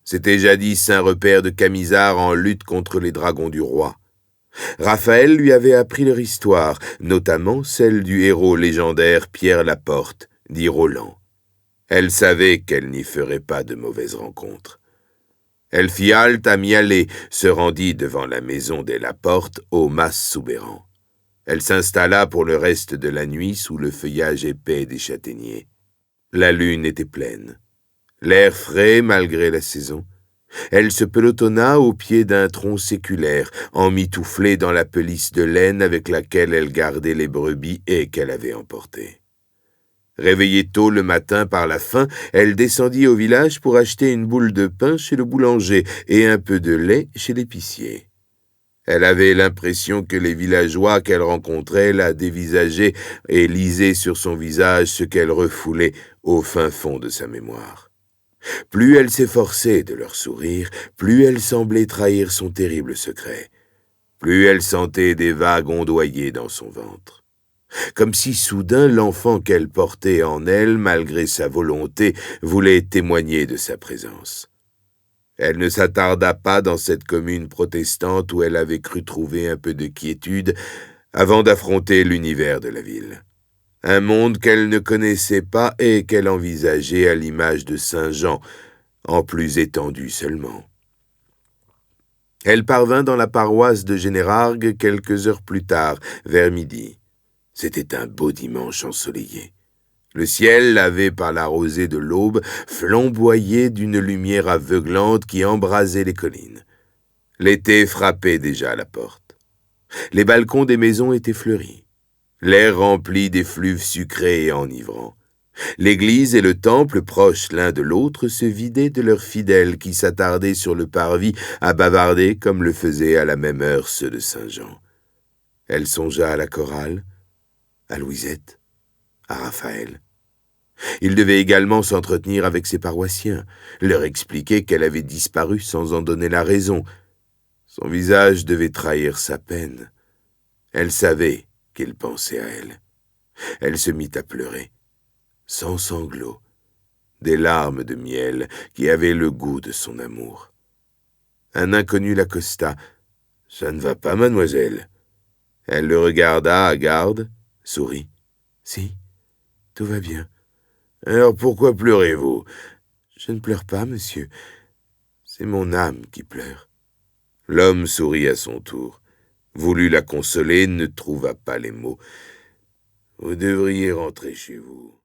C'était jadis un repère de Camisards en lutte contre les dragons du roi. Raphaël lui avait appris leur histoire, notamment celle du héros légendaire Pierre Laporte, dit Roland. Elle savait qu'elle n'y ferait pas de mauvaises rencontres. Elle fit halte à Mialet, se rendit devant la maison des Laporte au Mas-Soubeyran. Elle s'installa pour le reste de la nuit sous le feuillage épais des châtaigniers. La lune était pleine. L'air frais malgré la saison. Elle se pelotonna au pied d'un tronc séculaire, emmitouflée dans la pelisse de laine avec laquelle elle gardait les brebis et qu'elle avait emportées. Réveillée tôt le matin par la faim, elle descendit au village pour acheter une boule de pain chez le boulanger et un peu de lait chez l'épicier. Elle avait l'impression que les villageois qu'elle rencontrait la dévisageaient et lisaient sur son visage ce qu'elle refoulait au fin fond de sa mémoire. Plus elle s'efforçait de leur sourire, plus elle semblait trahir son terrible secret. Plus elle sentait des vagues ondoyer dans son ventre. Comme si soudain l'enfant qu'elle portait en elle, malgré sa volonté, voulait témoigner de sa présence. Elle ne s'attarda pas dans cette commune protestante où elle avait cru trouver un peu de quiétude avant d'affronter l'univers de la ville. Un monde qu'elle ne connaissait pas et qu'elle envisageait à l'image de Saint-Jean, en plus étendu seulement. Elle parvint dans la paroisse de Générargues quelques heures plus tard, vers midi. C'était un beau dimanche ensoleillé. Le ciel, lavé par la rosée de l'aube, flamboyait d'une lumière aveuglante qui embrasait les collines. L'été frappait déjà à la porte. Les balcons des maisons étaient fleuris. L'air rempli d'effluves sucrés et enivrants. L'église et le temple, proches l'un de l'autre, se vidaient de leurs fidèles qui s'attardaient sur le parvis à bavarder comme le faisaient à la même heure ceux de Saint-Jean. Elle songea à la chorale, à Louisette, à Raphaël. Il devait également s'entretenir avec ses paroissiens, leur expliquer qu'elle avait disparu sans en donner la raison. Son visage devait trahir sa peine. Elle savait qu'il pensait à elle. Elle se mit à pleurer, sans sanglots, des larmes de miel qui avaient le goût de son amour. Un inconnu l'accosta. « Ça ne va pas, mademoiselle ?» Elle le regarda, hagarde, sourit. « Si, tout va bien. » « Alors pourquoi pleurez-vous ?»« Je ne pleure pas, monsieur. C'est mon âme qui pleure. » L'homme sourit à son tour. Voulut la consoler, ne trouva pas les mots. « Vous devriez rentrer chez vous. »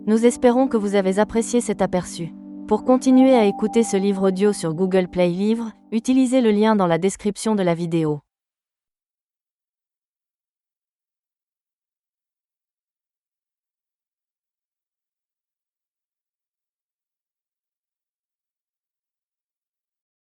Nous espérons que vous avez apprécié cet aperçu. Pour continuer à écouter ce livre audio sur Google Play Livres, utilisez le lien dans la description de la vidéo.